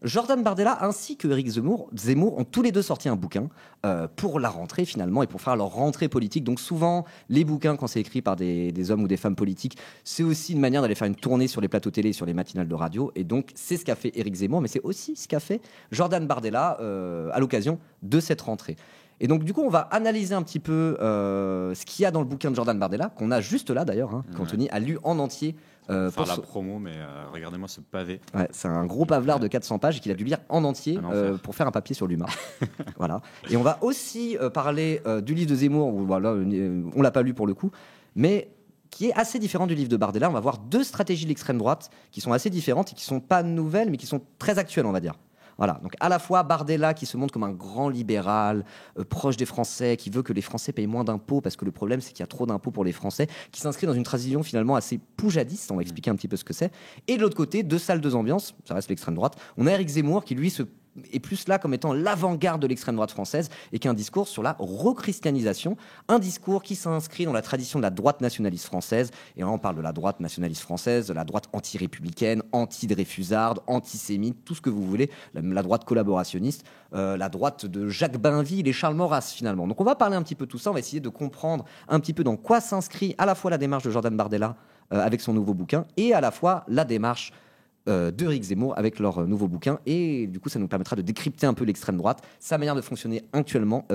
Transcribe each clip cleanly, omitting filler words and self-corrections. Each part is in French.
Jordan Bardella ainsi que Éric Zemmour ont tous les deux sorti un bouquin pour la rentrée finalement et pour faire leur rentrée politique. Donc souvent, les bouquins, quand c'est écrit par des hommes ou des femmes politiques, c'est aussi une manière d'aller faire une tournée sur les plateaux télé, sur les matinales de radio. Et donc, c'est ce qu'a fait Éric Zemmour, mais c'est aussi ce qu'a fait Jordan Bardella à l'occasion de cette rentrée. Et donc, du coup, on va analyser un petit peu ce qu'il y a dans le bouquin de Jordan Bardella, qu'on a juste là d'ailleurs, qu'Anthony a lu en entier. Pour la promo, mais regardez-moi ce pavé. Ouais, c'est un gros pavelard de 400 pages qu'il a dû lire en entier pour faire un papier sur l'humain. Voilà. Et on va aussi parler du livre de Zemmour, où, voilà, on l'a pas lu pour le coup, mais qui est assez différent du livre de Bardella. On va voir deux stratégies de l'extrême droite qui sont assez différentes et qui sont pas nouvelles, mais qui sont très actuelles, on va dire. Voilà, donc à la fois Bardella qui se montre comme un grand libéral, proche des Français, qui veut que les Français payent moins d'impôts parce que le problème c'est qu'il y a trop d'impôts pour les Français, qui s'inscrit dans une transition finalement assez poujadiste, on va expliquer un petit peu ce que c'est. Et de l'autre côté, deux salles, deux ambiances, ça reste l'extrême droite, on a Éric Zemmour qui lui est plus là comme étant l'avant-garde de l'extrême droite française et qui a un discours sur la rechristianisation, un discours qui s'inscrit dans la tradition de la droite nationaliste française. Et là, on parle de la droite nationaliste française, de la droite anti-républicaine, anti-dreyfusarde, antisémite, tout ce que vous voulez, la droite collaborationniste, la droite de Jacques Bainville et Charles Maurras finalement. Donc on va parler un petit peu de tout ça, on va essayer de comprendre un petit peu dans quoi s'inscrit à la fois la démarche de Jordan Bardella avec son nouveau bouquin et à la fois la démarche d'Éric Zemmour avec leur nouveau bouquin, et du coup ça nous permettra de décrypter un peu l'extrême droite, sa manière de fonctionner actuellement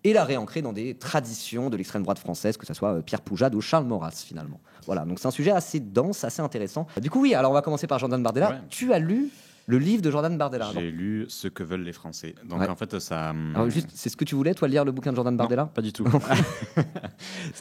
et la réancrer dans des traditions de l'extrême droite française, que ce soit Pierre Poujade ou Charles Maurras finalement. Voilà, donc c'est un sujet assez dense, assez intéressant. Du coup oui, alors on va commencer par Jordan Bardella. Ouais. Tu as lu le livre de Jordan Bardella? J'ai lu Ce que veulent les Français. Donc en fait, ça. Alors juste, c'est ce que tu voulais, toi, lire le bouquin de Jordan Bardella? Non, pas du tout.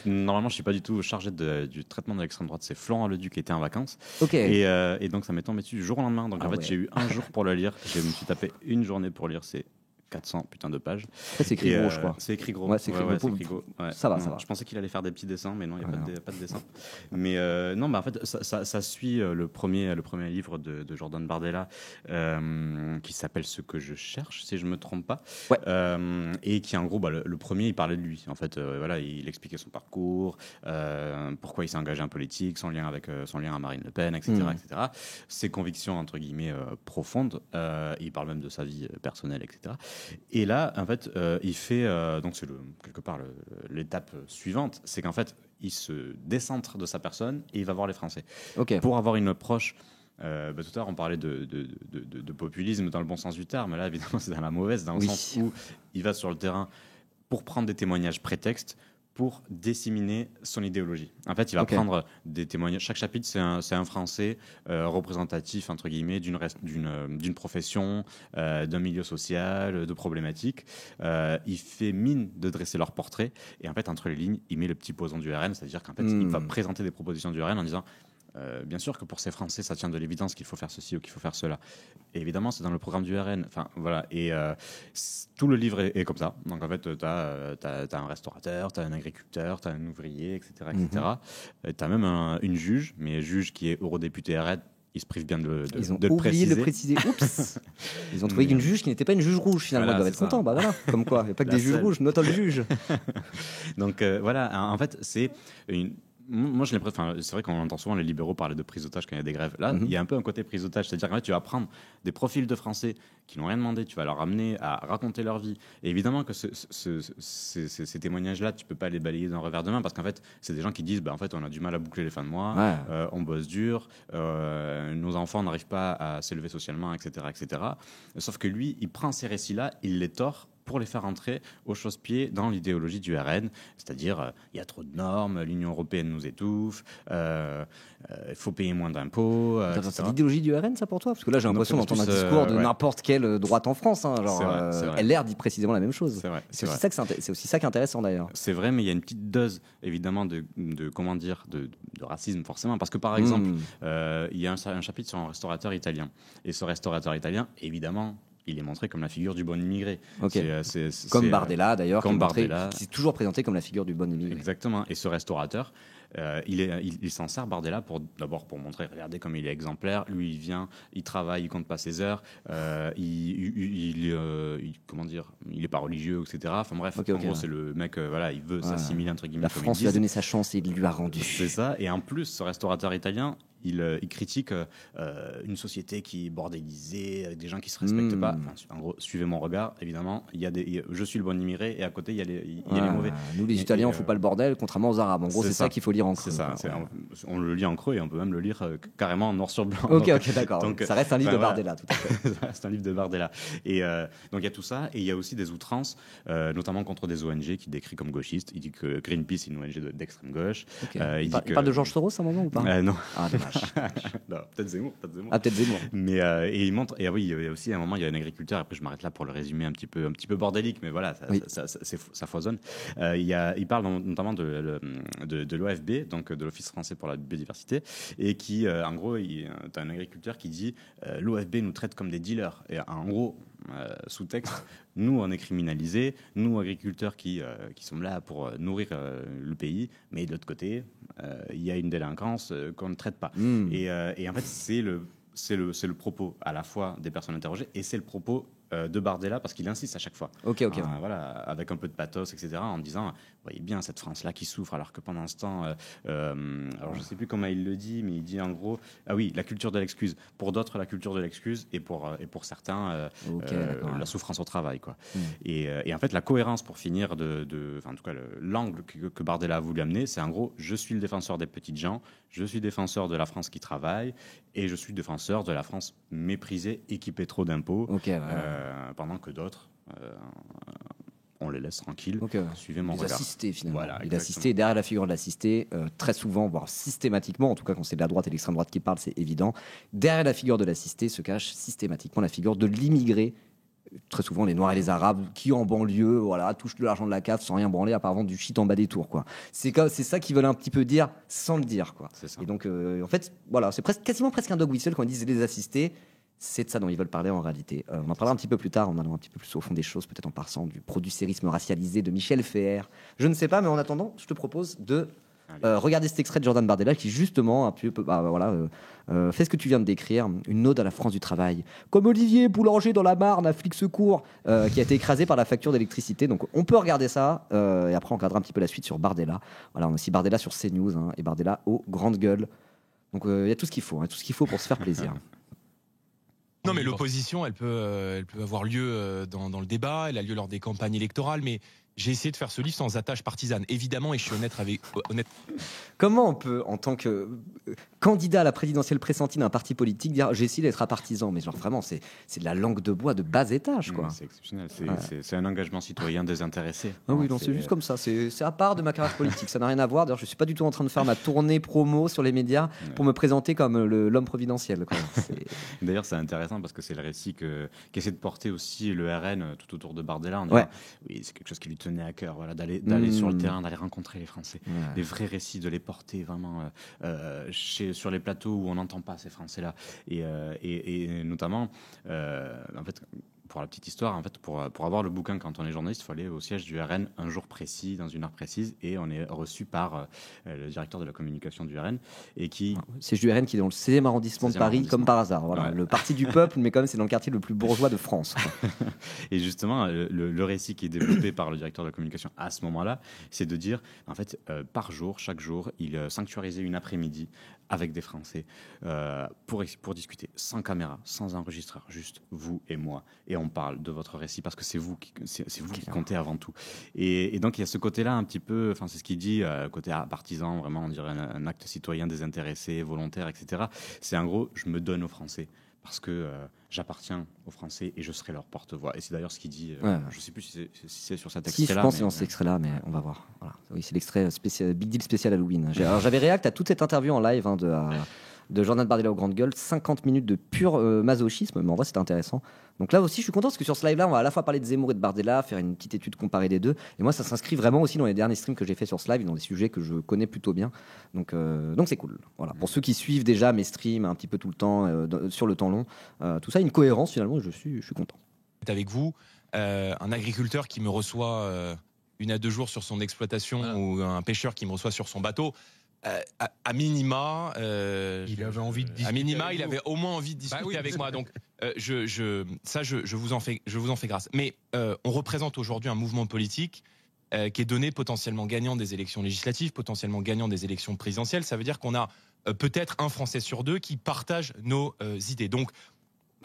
Normalement, je suis pas du tout chargé du traitement de l'extrême droite. C'est Florent Leduc qui était en vacances. Ok. Et donc ça m'est tombé dessus du jour au lendemain. Donc en fait, j'ai eu un jour pour le lire. Je me suis tapé une journée pour lire. C'est 400 putain de pages. Après, c'est écrit gros, je crois. C'est écrit gros. Ouais, c'est écrit gros. Ouais. Ça va. Je pensais qu'il allait faire des petits dessins, mais non, il n'y a pas de dessin. Mais non, en fait, ça suit le premier livre de Jordan Bardella qui s'appelle Ce que je cherche, si je ne me trompe pas. Ouais. Et qui, en gros, le premier, il parlait de lui. En fait, voilà, il expliquait son parcours, pourquoi il s'est engagé en politique, son lien à Marine Le Pen, etc. etc. Ses convictions, entre guillemets, profondes. Il parle même de sa vie personnelle, etc. Et là, en fait, il fait donc c'est quelque part l'étape suivante, c'est qu'en fait, il se décentre de sa personne et il va voir les Français. Okay. Pour avoir une approche. Tout à l'heure, on parlait de populisme dans le bon sens du terme. Là, évidemment, c'est dans la mauvaise, dans le sens où il va sur le terrain pour prendre des témoignages prétextes, pour disséminer son idéologie. En fait, il va prendre des témoignages. Chaque chapitre, c'est un Français représentatif, entre guillemets, d'une profession, d'un milieu social, de problématiques. Il fait mine de dresser leur portrait. Et en fait, entre les lignes, il met le petit poison du RN. C'est-à-dire qu'en fait, il va présenter des propositions du RN en disant bien sûr que pour ces Français, ça tient de l'évidence qu'il faut faire ceci ou qu'il faut faire cela. Et évidemment, c'est dans le programme du RN. Enfin, voilà. Et tout le livre est comme ça. Donc, en fait, tu as un restaurateur, tu as un agriculteur, tu as un ouvrier, etc. etc. Tu as même une juge, mais juge qui est eurodéputé RN. Ils se privent bien de le préciser. Ils ont oublié de le préciser. Oups. Ils ont trouvé une juge qui n'était pas une juge rouge, finalement. Voilà, ils doivent être contents. Bah, voilà. Comme quoi, il n'y a pas que des juges rouges. Notons le juge. Donc, voilà. En fait, c'est une... Moi, c'est vrai qu'on entend souvent les libéraux parler de prise d'otage quand il y a des grèves. Là, il y a un peu un côté prise d'otage. C'est-à-dire qu'en fait, tu vas prendre des profils de Français qui n'ont rien demandé, tu vas leur amener à raconter leur vie. Et évidemment que ces témoignages-là, tu peux pas les balayer d'un revers de main parce qu'en fait, c'est des gens qui disent en fait, on a du mal à boucler les fins de mois, on bosse dur, nos enfants n'arrivent pas à s'élever socialement, etc., etc. Sauf que lui, il prend ces récits-là, il les tord pour les faire entrer au chausse-pied dans l'idéologie du RN, c'est-à-dire il y a trop de normes, l'Union européenne nous étouffe, il faut payer moins d'impôts. C'est l'idéologie du RN, ça, pour toi? Parce que là, j'ai l'impression d'entendre un discours de n'importe quelle droite en France. Hein, genre, c'est vrai. LR dit précisément la même chose. C'est aussi ça qui est intéressant, d'ailleurs. C'est vrai, mais il y a une petite dose, évidemment, de racisme, forcément. Parce que, par exemple, il y a un chapitre sur un restaurateur italien. Et ce restaurateur italien, évidemment, il est montré comme la figure du bon immigré. Comme Bardella, d'ailleurs, qui est toujours présenté comme la figure du bon immigré. Exactement. Et ce restaurateur, il s'en sert, Bardella, d'abord pour montrer, regardez comme il est exemplaire. Lui, il vient, il travaille, il compte pas ses heures, comment dire, il est pas religieux, etc. Enfin bref, en gros, c'est le mec, voilà, il veut s'assimiler entre guillemets. La France lui a donné sa chance et il lui a rendu. C'est ça. Et en plus, ce restaurateur italien, il critique une société qui est bordélisée, avec des gens qui se respectent pas. Enfin, en gros, suivez mon regard, évidemment. Je suis le bon immigré et à côté, il y a les mauvais. Nous, les Italiens, on fout pas le bordel, contrairement aux Arabes. En gros, c'est ça qu'il faut lire en creux. C'est ça. On le lit en creux et on peut même le lire carrément noir sur blanc. Ok, d'accord. Donc, ça reste un livre de Bardella, tout à fait. C'est un livre de Bardella. Et donc, il y a tout ça. Et il y a aussi des outrances, notamment contre des ONG qu'il décrit comme gauchistes. Il dit que Greenpeace est une ONG d'extrême gauche. Okay. Il parle de Georges Soros à un moment ou pas? Non. Ah, dommage. Non, peut-être Zemmour. Ah, peut-être Zemmour. Mais et il montre. Et oui, il y a aussi à un moment, il y a un agriculteur. Après, je m'arrête là pour le résumer un petit peu bordélique, mais voilà, ça foisonne. Il parle notamment de l'OFB, donc de l'Office français pour la biodiversité, et qui, en gros, t'as un agriculteur qui dit l'OFB nous traite comme des dealers. Et en gros, sous-texte, nous on est criminalisés, nous agriculteurs qui sommes là pour nourrir le pays, mais de l'autre côté, il y a une délinquance qu'on ne traite pas. Et en fait, c'est le propos à la fois des personnes interrogées et c'est le propos de Bardella parce qu'il insiste à chaque fois. Ok. Voilà, avec un peu de pathos, etc. En disant, vous voyez bien cette France-là qui souffre alors que pendant ce temps, alors je sais plus comment il le dit, mais il dit en gros, ah oui, la culture de l'excuse. Pour d'autres, la culture de l'excuse et pour certains, la souffrance au travail, quoi. Et en fait, la cohérence pour finir en tout cas, l'angle que Bardella a voulu amener, c'est en gros, je suis le défenseur des petites gens, je suis défenseur de la France qui travaille et je suis défenseur de la France méprisée et qui paie trop d'impôts. Pendant que d'autres, on les laisse tranquilles. Suivez mon regard. Assistés, finalement. Voilà, il assisté, derrière la figure de l'assisté, très souvent, voire systématiquement, en tout cas quand c'est de la droite et de l'extrême droite qui parlent, c'est évident, derrière la figure de l'assisté se cache systématiquement la figure de l'immigré, très souvent les Noirs et les Arabes, qui en banlieue touchent de l'argent de la CAF sans rien branler à part vendre du shit en bas des tours, quoi. C'est ça qu'ils veulent un petit peu dire sans le dire, quoi. Et donc, en fait, voilà, c'est quasiment presque un dog whistle quand ils disent les assistés. C'est de ça dont ils veulent parler en réalité. On en parlera un petit peu plus tard, en allant un petit peu plus au fond des choses, peut-être en passant du producérisme racialisé de Michel Feher. Je ne sais pas, mais en attendant, je te propose de regarder cet extrait de Jordan Bardella qui justement fait ce que tu viens de décrire, une ode à la France du travail. Comme Olivier Boulanger dans la Marne à Flixecourt, qui a été écrasé par la facture d'électricité. Donc on peut regarder ça, et après on regardera un petit peu la suite sur Bardella. Voilà, on a aussi Bardella sur CNews, et Bardella aux grandes gueules. Donc il y a tout ce qu'il faut, tout ce qu'il faut pour se faire plaisir. Non, mais l'opposition, elle peut avoir lieu dans le débat, elle a lieu lors des campagnes électorales, mais j'ai essayé de faire ce livre sans attache partisane, évidemment, et je suis honnête. Comment on peut, en tant que candidat à la présidentielle pressentie d'un parti politique, dire j'ai essayé d'être partisan, mais genre vraiment, c'est de la langue de bois de bas étage, quoi. C'est exceptionnel, c'est un engagement citoyen désintéressé. Ah oui, non, c'est juste comme ça, c'est à part de ma carrière politique, ça n'a rien à voir. D'ailleurs, je suis pas du tout en train de faire ma tournée promo sur les médias pour me présenter comme l'homme providentiel, quoi. D'ailleurs, c'est intéressant parce que c'est le récit qu'essaie de porter aussi le RN tout autour de Bardella. Oui, c'est quelque chose qui lui tenait à cœur, voilà, d'aller sur le terrain, d'aller rencontrer les Français, des vrais récits, de les porter vraiment sur les plateaux où on n'entend pas ces Français-là, et notamment, en fait, pour la petite histoire, en fait, pour avoir le bouquin quand on est journaliste, il faut aller au siège du RN un jour précis, dans une heure précise, et on est reçu par le directeur de la communication du RN, et qui... Siège du RN qui est dans le 16e arrondissement de Paris, comme par hasard. Voilà. Le parti du peuple, mais quand même, c'est dans le quartier le plus bourgeois de France. Et justement, le récit qui est développé par le directeur de la communication à ce moment-là, c'est de dire, en fait, par jour, chaque jour, il sanctuarisait une après-midi avec des Français pour discuter, sans caméra, sans enregistreur, juste vous et moi. Et on parle de votre récit parce que c'est vous qui comptez avant tout. Et donc il y a ce côté-là un petit peu, enfin c'est ce qu'il dit, côté partisan, vraiment on dirait un acte citoyen désintéressé, volontaire, etc. C'est en gros, je me donne aux Français parce que j'appartiens aux Français et je serai leur porte-voix. Et c'est d'ailleurs ce qu'il dit. Je ne sais plus si c'est sur cet extrait-là. Si, je pense que c'est dans cet extrait-là, mais on va voir. Voilà. Oui, c'est l'extrait spécial, Big Deal spécial Halloween. Alors j'avais réacté à toute cette interview en live de Jordan Bardella aux grandes gueules, 50 minutes de pur masochisme, mais en vrai c'était intéressant. Donc là aussi je suis content parce que sur ce live là on va à la fois parler de Zemmour et de Bardella, faire une petite étude comparée des deux, et moi ça s'inscrit vraiment aussi dans les derniers streams que j'ai fait sur ce live, dans des sujets que je connais plutôt bien, donc c'est cool. Voilà. Pour ceux qui suivent déjà mes streams un petit peu tout le temps, sur le temps long, tout ça, une cohérence finalement, je suis content. Avec vous, un agriculteur qui me reçoit 1 à 2 jours sur son exploitation, ou un pêcheur qui me reçoit sur son bateau, À minima, il avait envie de discuter. À minima, il avait au moins envie de discuter oui. avec moi. Donc, je vous en fais grâce. Mais on représente aujourd'hui un mouvement politique qui est donné potentiellement gagnant des élections législatives, potentiellement gagnant des élections présidentielles. Ça veut dire qu'on a peut-être un Français sur deux qui partage nos idées. Donc,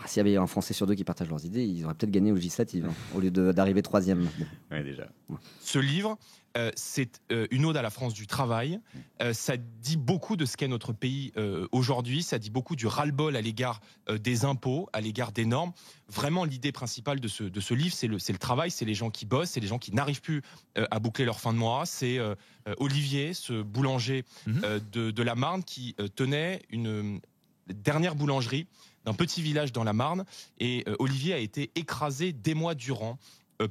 s'il y avait un Français sur deux qui partagent leurs idées, ils auraient peut-être gagné aux législatives, au lieu d'arriver troisième. Bon. Oui, déjà. Ce livre, c'est une ode à la France du travail. Ça dit beaucoup de ce qu'est notre pays aujourd'hui. Ça dit beaucoup du ras-le-bol à l'égard des impôts, à l'égard des normes. Vraiment, l'idée principale de ce livre, c'est le travail, c'est les gens qui bossent, c'est les gens qui n'arrivent plus à boucler leur fin de mois. C'est Olivier, ce boulanger de la Marne, qui tenait une dernière boulangerie d'un petit village dans la Marne. Et Olivier a été écrasé des mois durant,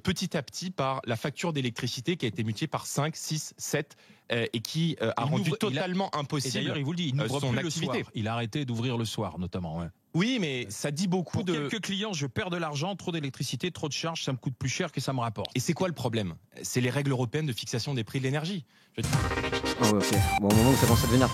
petit à petit, par la facture d'électricité qui a été multipliée par 5, 6, 7 et qui a rendu totalement impossible. Et d'ailleurs, il vous le dit, il n'ouvre son plus activité. le soir. Il a arrêté d'ouvrir le soir, notamment. Ouais. Oui, mais ça dit beaucoup Pour quelques clients, je perds de l'argent, trop d'électricité, trop de charges, ça me coûte plus cher que ça me rapporte. Et c'est quoi le problème? C'est les règles européennes de fixation des prix de l'énergie. Oh, ok. Bon, au moment où ça commence à devenir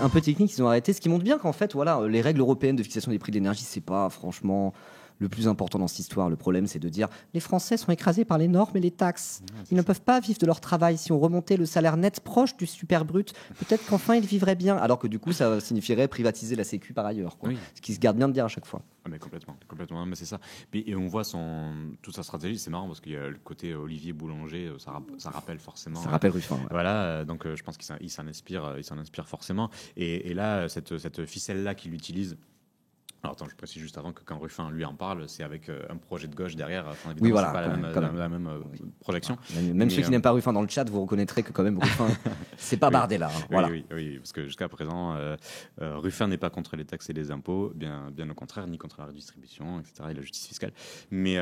un peu technique, ils ont arrêté. Ce qui montre bien qu'en fait, voilà, les règles européennes de fixation des prix de l'énergie, c'est pas franchement le plus important dans cette histoire. Le problème, c'est de dire les Français sont écrasés par les normes et les taxes. Ils ne peuvent pas vivre de leur travail. Si on remontait le salaire net proche du super brut, peut-être qu'enfin ils vivraient bien. Alors que du coup, ça signifierait privatiser la Sécu par ailleurs. Quoi. Oui. Ce qui se garde bien de dire à chaque fois. Ah mais complètement, mais c'est ça. Et on voit toute sa stratégie, c'est marrant parce qu'il y a le côté Olivier Boulanger, ça rappelle forcément. Ça rappelle Ruffin. Ouais. Voilà, donc je pense qu'il s'en inspire forcément. Et là, cette ficelle-là qu'il utilise. Alors attends, je précise juste avant que quand Ruffin lui en parle, c'est avec un projet de gauche derrière. Enfin, oui, voilà, c'est pas la même projection. Même ceux qui n'aiment pas Ruffin dans le chat, vous reconnaîtrez que quand même Ruffin, c'est pas Bardella. Hein, voilà. Oui, parce que jusqu'à présent, Ruffin n'est pas contre les taxes et les impôts, bien au contraire, ni contre la redistribution, etc. et la justice fiscale. Mais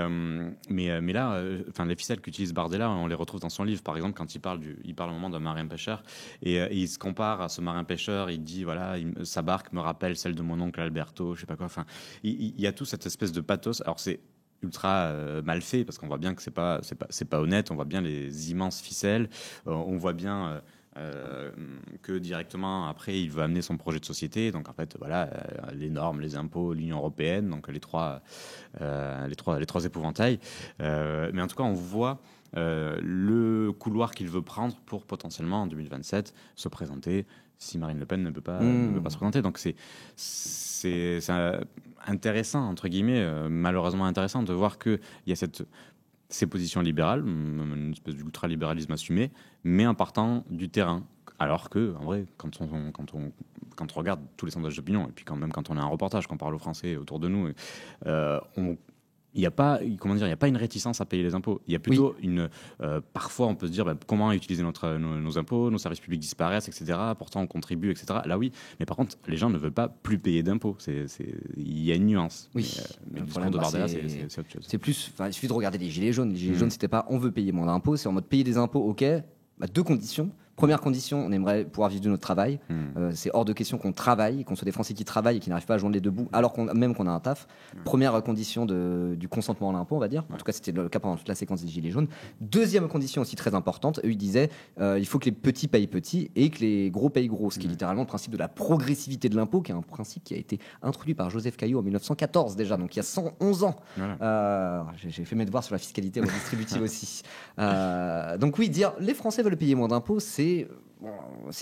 là, les ficelles qu'utilise Bardella, on les retrouve dans son livre. Par exemple, quand il parle un moment d'un marin pêcheur et il se compare à ce marin pêcheur. Il dit voilà, sa barque me rappelle celle de mon oncle Alberto, je sais pas quoi. Enfin, il y a tout cette espèce de pathos. Alors c'est ultra mal fait parce qu'on voit bien que c'est pas honnête. On voit bien les immenses ficelles. On voit bien que directement après il veut amener son projet de société. Donc en fait voilà, les normes, les impôts, l'Union européenne, donc les trois épouvantails. Mais en tout cas on voit le couloir qu'il veut prendre pour potentiellement en 2027 se présenter si Marine Le Pen ne peut pas se présenter. Donc c'est intéressant, entre guillemets, malheureusement intéressant de voir qu'il y a ces positions libérales, une espèce d'ultralibéralisme assumé, mais en partant du terrain. Alors que, en vrai, quand on regarde tous les sondages d'opinion, et puis quand on a un reportage, qu'on parle aux Français autour de nous, il n'y a pas une réticence à payer les impôts. Il y a plutôt parfois, on peut se dire comment utiliser nos impôts, nos services publics disparaissent, etc. Pourtant, on contribue, etc. Là, oui. Mais par contre, les gens ne veulent pas plus payer d'impôts. Il y a une nuance. Oui. Mais le discours de Bardella, c'est autre chose. C'est plus. Il suffit de regarder les Gilets jaunes. Les Gilets jaunes, c'était pas on veut payer moins d'impôts, c'est en mode payer des impôts, ok. Deux conditions. Première condition, on aimerait pouvoir vivre de notre travail. C'est hors de question qu'on travaille, qu'on soit des Français qui travaillent et qui n'arrivent pas à joindre les deux bouts, alors même qu'on a un taf. Première condition du consentement à l'impôt, on va dire. En tout cas, c'était le cas pendant toute la séquence des Gilets jaunes. Deuxième condition aussi très importante, eux, ils disaient il faut que les petits payent petits et que les gros payent gros, ce qui est littéralement le principe de la progressivité de l'impôt, qui est un principe qui a été introduit par Joseph Caillaux en 1914 déjà, donc il y a 111 ans. Voilà. J'ai fait mes devoirs sur la fiscalité redistributive aussi. Donc oui, dire les Français veulent payer moins d'impôts, c'est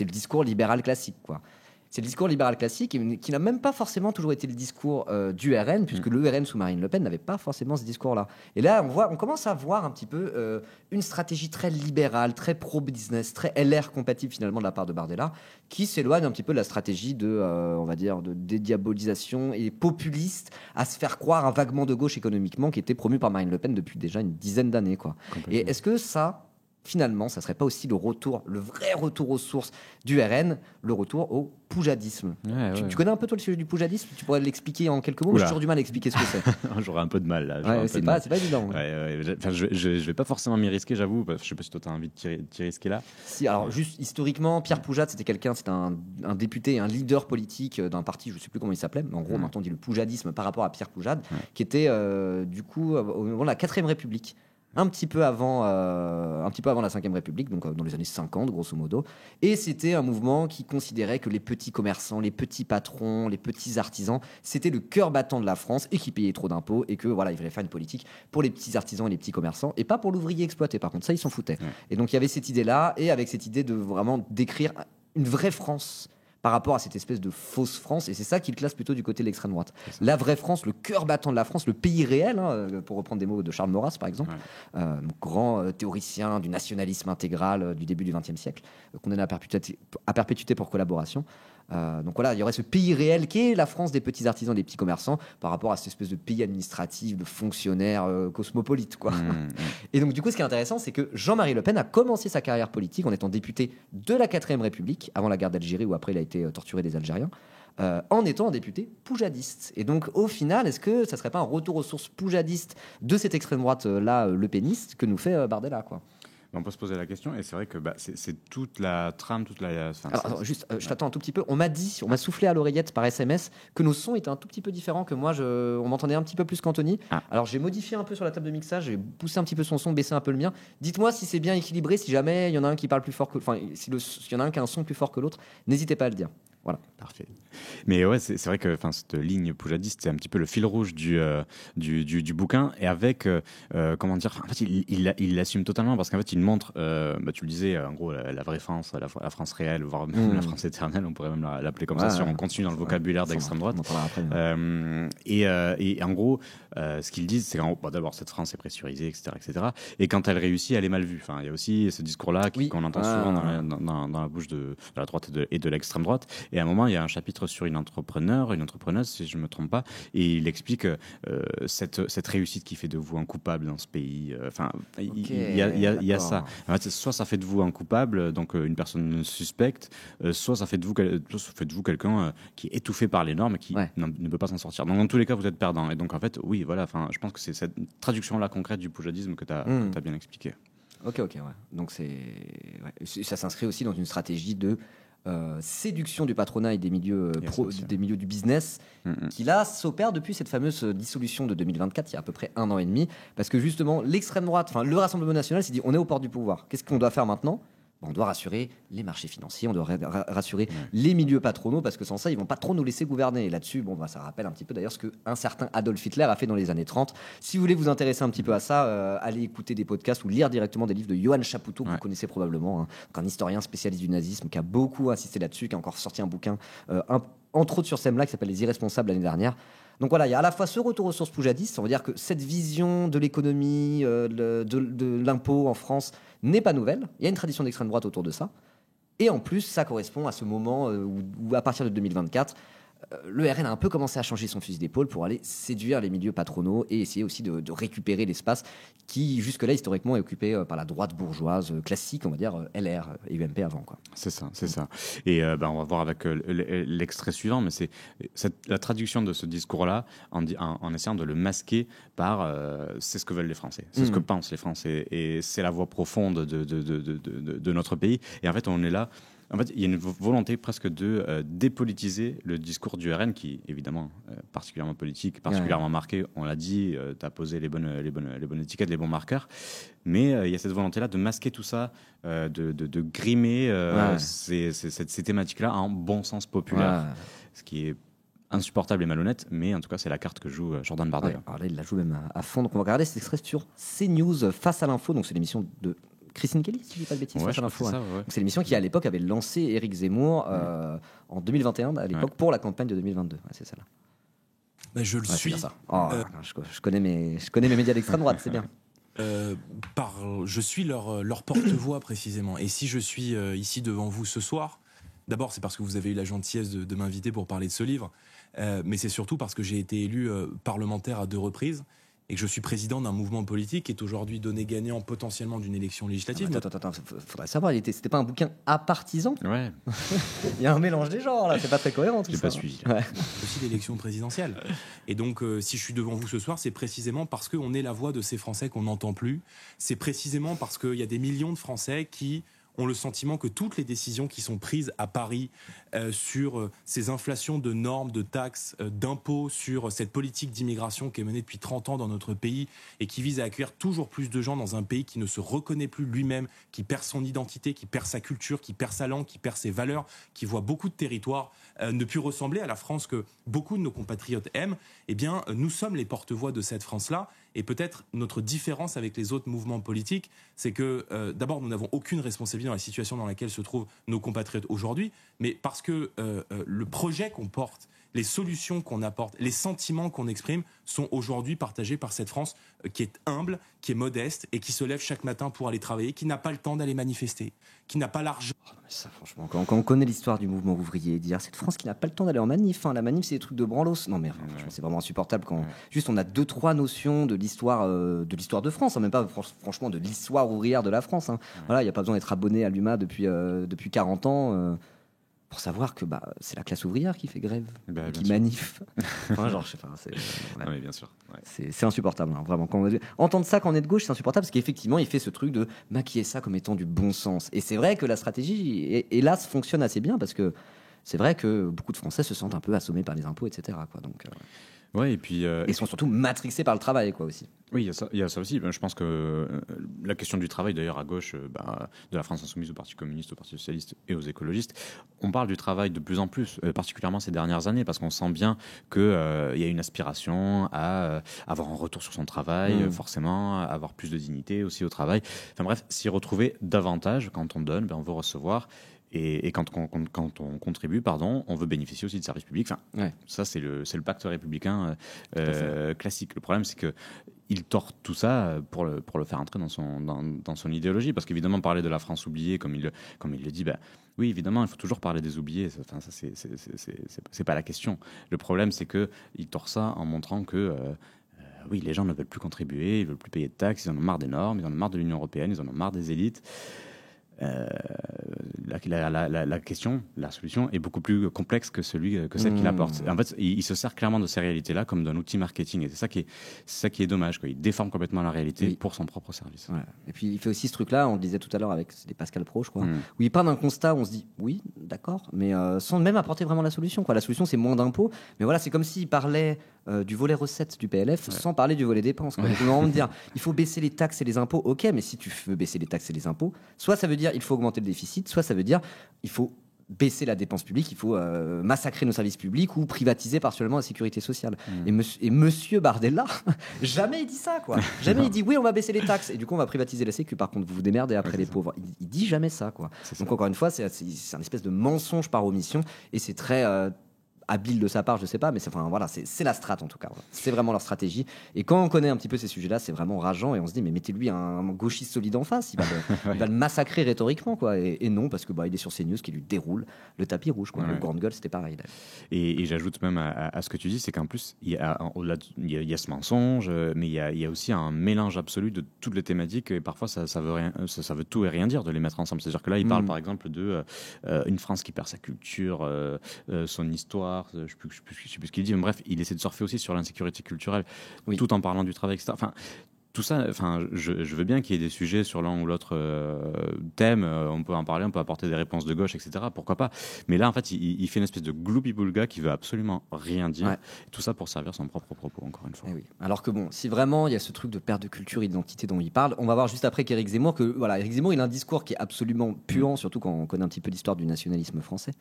le discours libéral classique, quoi. C'est le discours libéral classique qui n'a même pas forcément toujours été le discours du RN, puisque le RN sous Marine Le Pen n'avait pas forcément ce discours-là. Et là, on commence à voir un petit peu une stratégie très libérale, très pro-business, très LR compatible finalement de la part de Bardella, qui s'éloigne un petit peu de la stratégie on va dire, de dédiabolisation et populiste à se faire croire un vaguement de gauche économiquement qui était promu par Marine Le Pen depuis déjà une dizaine d'années, quoi. Et est-ce que ça... Finalement, ça serait pas aussi le vrai retour aux sources du RN, le retour au poujadisme. Tu connais un peu toi le sujet du poujadisme? Tu pourrais l'expliquer en quelques mots? J'ai toujours du mal à expliquer ce que c'est. J'aurais un peu de mal là. C'est pas évident. Enfin, je vais pas forcément m'y risquer, j'avoue. Je sais pas si toi tu as envie de t'y risquer là. Si, alors juste historiquement, Pierre Poujade, c'était un député, un leader politique d'un parti, je sais plus comment il s'appelait, mais en gros, maintenant on dit le poujadisme par rapport à Pierre Poujade, qui était du coup au moment de la 4ème République. un petit peu avant la Ve République, donc dans les années 50, grosso modo. Et c'était un mouvement qui considérait que les petits commerçants, les petits patrons, les petits artisans, c'était le cœur battant de la France et qui payaient trop d'impôts et que voilà, il fallait faire une politique pour les petits artisans et les petits commerçants et pas pour l'ouvrier exploité. Par contre, ça, ils s'en foutaient. Ouais. Et donc, il y avait cette idée-là, et avec cette idée de vraiment décrire une vraie France par rapport à cette espèce de fausse France, et c'est ça qu'il classe plutôt du côté de l'extrême droite. La vraie France, le cœur battant de la France, le pays réel, pour reprendre des mots de Charles Maurras, par exemple, grand théoricien du nationalisme intégral du début du XXe siècle, condamné à perpétuité pour collaboration. Donc voilà, il y aurait ce pays réel qui est la France des petits artisans, des petits commerçants, par rapport à cette espèce de pays administratif, de fonctionnaires cosmopolites, quoi. Et donc du coup, ce qui est intéressant, c'est que Jean-Marie Le Pen a commencé sa carrière politique en étant député de la 4e République, avant la guerre d'Algérie, où après il a été torturé des Algériens, en étant un député poujadiste. Et donc au final, est-ce que ça serait pas un retour aux sources poujadistes de cette extrême droite-là, le péniste, que nous fait Bardella, quoi? On peut se poser la question, et c'est vrai que c'est toute la trame, toute la... Alors, juste, je t'attends un tout petit peu. On m'a soufflé à l'oreillette par SMS que nos sons étaient un tout petit peu différents, que moi, on m'entendait un petit peu plus qu'Anthony. Alors, j'ai modifié un peu sur la table de mixage, j'ai poussé un petit peu son son, baissé un peu le mien. Dites-moi si c'est bien équilibré, si jamais il y en a un qui parle plus fort que... Enfin, s'il y en a un qui a un son plus fort que l'autre, n'hésitez pas à le dire. Voilà. Parfait. Mais ouais, c'est vrai que cette ligne poujadiste, c'est un petit peu le fil rouge du bouquin. Et avec, comment dire, en fait, il l'assume totalement parce qu'en fait, il montre, tu le disais, en gros, la vraie France, la France réelle, voire même la France éternelle, on pourrait même l'appeler comme ça, si on continue dans le vocabulaire d'extrême droite. Et en gros, ce qu'ils disent, c'est qu'en d'abord, cette France est pressurisée, etc., etc. Et quand elle réussit, elle est mal vue. Enfin, il y a aussi ce discours-là qu'on entend souvent dans la bouche de la droite et de l'extrême droite. Et à un moment, il y a un chapitre sur une entrepreneuse, si je ne me trompe pas, et il explique cette réussite qui fait de vous un coupable dans ce pays. Enfin, il y a ça. En fait, soit ça fait de vous un coupable, donc une personne suspecte, soit ça fait de vous quelqu'un qui est étouffé par les normes et qui ne peut pas s'en sortir. Donc, dans tous les cas, vous êtes perdant. Et donc, en fait, oui, voilà. Enfin, je pense que c'est cette traduction-là concrète du poujadisme que tu as bien expliqué. Ok, ouais. Donc, ça s'inscrit aussi dans une stratégie de séduction du patronat et des milieux du business qui là s'opère depuis cette fameuse dissolution de 2024, il y a à peu près 1 an et demi, parce que justement l'extrême droite, enfin le Rassemblement national s'est dit on est aux portes du pouvoir, qu'est-ce qu'on doit faire maintenant? On doit rassurer les marchés financiers, on doit rassurer les milieux patronaux, parce que sans ça, ils vont pas trop nous laisser gouverner. Et là-dessus, ça rappelle un petit peu d'ailleurs ce qu'un certain Adolf Hitler a fait dans les années 30. Si vous voulez vous intéresser un petit peu à ça, allez écouter des podcasts ou lire directement des livres de Johann Chapoutot, que vous connaissez probablement, un historien spécialiste du nazisme qui a beaucoup insisté là-dessus, qui a encore sorti un bouquin, entre autres sur ce thème-là, qui s'appelle Les Irresponsables l'année dernière. Donc voilà, il y a à la fois ce retour aux sources poujadistes, on va dire que cette vision de l'économie, de l'impôt en France n'est pas nouvelle. Il y a une tradition d'extrême droite autour de ça. Et en plus, ça correspond à ce moment où à partir de 2024, le RN a un peu commencé à changer son fusil d'épaule pour aller séduire les milieux patronaux et essayer aussi de récupérer l'espace qui, jusque-là, historiquement, est occupé par la droite bourgeoise classique, on va dire LR et UMP avant, quoi. C'est ça. Et on va voir avec l'extrait suivant, mais c'est la traduction de ce discours-là en essayant de le masquer par c'est ce que veulent les Français, c'est ce que pensent les Français, et c'est la voix profonde de notre pays. Et en fait, on est là. En fait, il y a une volonté presque de dépolitiser le discours du RN, qui évidemment particulièrement politique, particulièrement marqué. On l'a dit, tu as posé les bonnes étiquettes, les bons marqueurs. Mais il y a cette volonté-là de masquer tout ça, de grimer ces thématiques-là en bon sens populaire, ce qui est insupportable et malhonnête, mais en tout cas c'est la carte que joue Jordan Bardella. Alors là, il la joue même à fond. Donc on va regarder cet extrait sur CNews Face à l'info. Donc c'est l'émission de Christine Kelly, si je dis pas de bêtises, Face à l'info. C'est l'émission qui, à l'époque, avait lancé Éric Zemmour en 2021, à l'époque, pour la campagne de 2022. C'est ça, là. Je le suis. Je connais mes médias d'extrême droite, c'est bien. Je suis leur porte-voix, précisément. Et si je suis ici devant vous ce soir, d'abord, c'est parce que vous avez eu la gentillesse de m'inviter pour parler de ce livre, mais c'est surtout parce que j'ai été élu parlementaire à 2 reprises, et que je suis président d'un mouvement politique qui est aujourd'hui donné gagnant potentiellement d'une élection législative. Attends, faudrait savoir, c'était pas un bouquin apartisan? Ouais. Il y a un mélange des genres, là, c'est pas très cohérent tout ça. J'ai pas suivi. C'est aussi l'élection présidentielle. Et donc, si je suis devant vous ce soir, c'est précisément parce qu'on est la voix de ces Français qu'on n'entend plus. C'est précisément parce qu'il y a des millions de Français qui ont le sentiment que toutes les décisions qui sont prises à Paris sur ces inflations de normes, de taxes, d'impôts, sur cette politique d'immigration qui est menée depuis 30 ans dans notre pays et qui vise à accueillir toujours plus de gens dans un pays qui ne se reconnaît plus lui-même, qui perd son identité, qui perd sa culture, qui perd sa langue, qui perd ses valeurs, qui voit beaucoup de territoires ne plus ressembler à la France que beaucoup de nos compatriotes aiment, eh bien, nous sommes les porte-voix de cette France-là. Et peut-être notre différence avec les autres mouvements politiques, c'est que d'abord, nous n'avons aucune responsabilité dans la situation dans laquelle se trouvent nos compatriotes aujourd'hui, mais parce que le projet qu'on porte, les solutions qu'on apporte, les sentiments qu'on exprime sont aujourd'hui partagés par cette France qui est humble, qui est modeste et qui se lève chaque matin pour aller travailler, qui n'a pas le temps d'aller manifester, qui n'a pas l'argent. Oh, mais ça, franchement, quand on connaît l'histoire du mouvement ouvrier, dire cette France qui n'a pas le temps d'aller en manif, la manif c'est des trucs de branlos. Non mais franchement, c'est vraiment insupportable quand juste on a 2-3 notions de l'histoire de France, même pas franchement de l'histoire ouvrière de la France. Voilà, il n'y a pas besoin d'être abonné à l'UMA depuis 40 ans. Pour savoir que c'est la classe ouvrière qui fait grève, qui manif. Enfin, genre, je sais pas. Non, mais bien sûr. Ouais. C'est insupportable, vraiment. Entendre ça quand on est de gauche, c'est insupportable parce qu'effectivement, il fait ce truc de maquiller ça comme étant du bon sens. Et c'est vrai que la stratégie, hélas, fonctionne assez bien parce que c'est vrai que beaucoup de Français se sentent un peu assommés par les impôts, etc. Quoi. Donc, ouais, et puis ils sont surtout matrixés par le travail, quoi, aussi. Oui, il y a ça aussi. Je pense que la question du travail, d'ailleurs, à gauche, de la France insoumise au Parti communiste, au Parti socialiste et aux écologistes, on parle du travail de plus en plus, particulièrement ces dernières années, parce qu'on sent bien qu'il y a une aspiration à avoir un retour sur son travail, forcément, à avoir plus de dignité aussi au travail. Enfin bref, s'y retrouver davantage. Quand on donne, on veut recevoir. Et quand on contribue, on veut bénéficier aussi de services publics. Enfin, ça, c'est le pacte républicain classique. Le problème, c'est qu'il tord tout ça pour le faire entrer dans son idéologie. Parce qu'évidemment, parler de la France oubliée, comme il le dit, oui, évidemment, il faut toujours parler des oubliés. Enfin, ça, c'est pas la question. Le problème, c'est qu'il tord ça en montrant que... oui, les gens ne veulent plus contribuer, ils veulent plus payer de taxes, ils en ont marre des normes, ils en ont marre de l'Union européenne, ils en ont marre des élites. La question, la solution est beaucoup plus complexe que celle qu'il apporte. En fait, il se sert clairement de ces réalités-là comme d'un outil marketing, et c'est ça qui est dommage, quoi. Il déforme complètement la réalité pour son propre service. Ouais. Et puis il fait aussi ce truc-là, on le disait tout à l'heure avec des Pascal Pro, je crois, où il part d'un constat où on se dit oui, d'accord, mais sans même apporter vraiment la solution, quoi. La solution, c'est moins d'impôts, mais voilà, c'est comme s'il parlait du volet recettes du PLF sans parler du volet dépenses, quoi. Donc, on va me dire, il faut baisser les taxes et les impôts, ok, mais si tu veux baisser les taxes et les impôts, soit ça veut dire il faut augmenter le déficit, soit ça veut dire il faut baisser la dépense publique, il faut massacrer nos services publics ou privatiser partiellement la sécurité sociale. Et monsieur Bardella, jamais il dit ça, quoi. Jamais il dit oui, on va baisser les taxes et du coup on va privatiser la sécu, par contre vous vous démerdez après les pauvres. Il dit jamais ça, quoi. Donc encore une fois, c'est un espèce de mensonge par omission et c'est très habile de sa part, je sais pas, mais c'est la strate en tout cas. Voilà. C'est vraiment leur stratégie. Et quand on connaît un petit peu ces sujets-là, c'est vraiment rageant et on se dit mais mettez-lui un gauchiste solide en face, il va le massacrer rhétoriquement, quoi. Et non, parce que il est sur CNews qui lui déroule le tapis rouge, quoi. Le Grande Gueule, c'était pareil. Et j'ajoute même à ce que tu dis, c'est qu'en plus il y a ce mensonge, mais il y a aussi un mélange absolu de toutes les thématiques et parfois ça veut tout et rien dire de les mettre ensemble. C'est-à-dire que là il parle par exemple de une France qui perd sa culture, son histoire. Je ne sais plus ce qu'il dit, mais bref, il essaie de surfer aussi sur l'insécurité culturelle, tout en parlant du travail, etc. Enfin, tout ça, je veux bien qu'il y ait des sujets sur l'un ou l'autre thème, on peut en parler, on peut apporter des réponses de gauche, etc. Pourquoi pas. Mais là, en fait, il fait une espèce de gloopy-boulga qui veut absolument rien dire. Tout ça pour servir son propre propos, encore une fois. Oui. Alors que bon, si vraiment il y a ce truc de perte de culture et d'identité dont il parle, on va voir juste après qu'Éric Zemmour, Éric Zemmour, il a un discours qui est absolument puant, surtout quand on connaît un petit peu l'histoire du nationalisme français,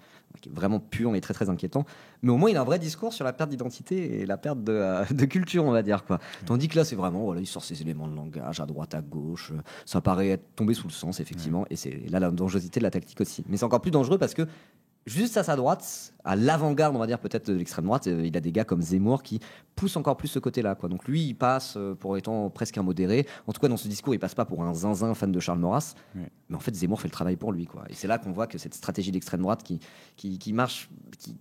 qui est vraiment puant et très très inquiétant. Mais au moins, il a un vrai discours sur la perte d'identité et la perte de culture, on va dire, quoi. Tandis que là, c'est vraiment, il sort ses éléments de langage à droite, à gauche, ça paraît être tombé sous le sens, effectivement, et c'est là la dangerosité de la tactique aussi. Mais c'est encore plus dangereux parce que juste à sa droite, à l'avant-garde, on va dire peut-être de l'extrême droite, il a des gars comme Zemmour qui poussent encore plus ce côté-là, quoi. Donc lui, il passe pour étant presque un modéré. En tout cas, dans ce discours, il passe pas pour un zinzin fan de Charles Maurras. Mais en fait, Zemmour fait le travail pour lui, quoi. Et c'est là qu'on voit que cette stratégie d'extrême droite qui marche,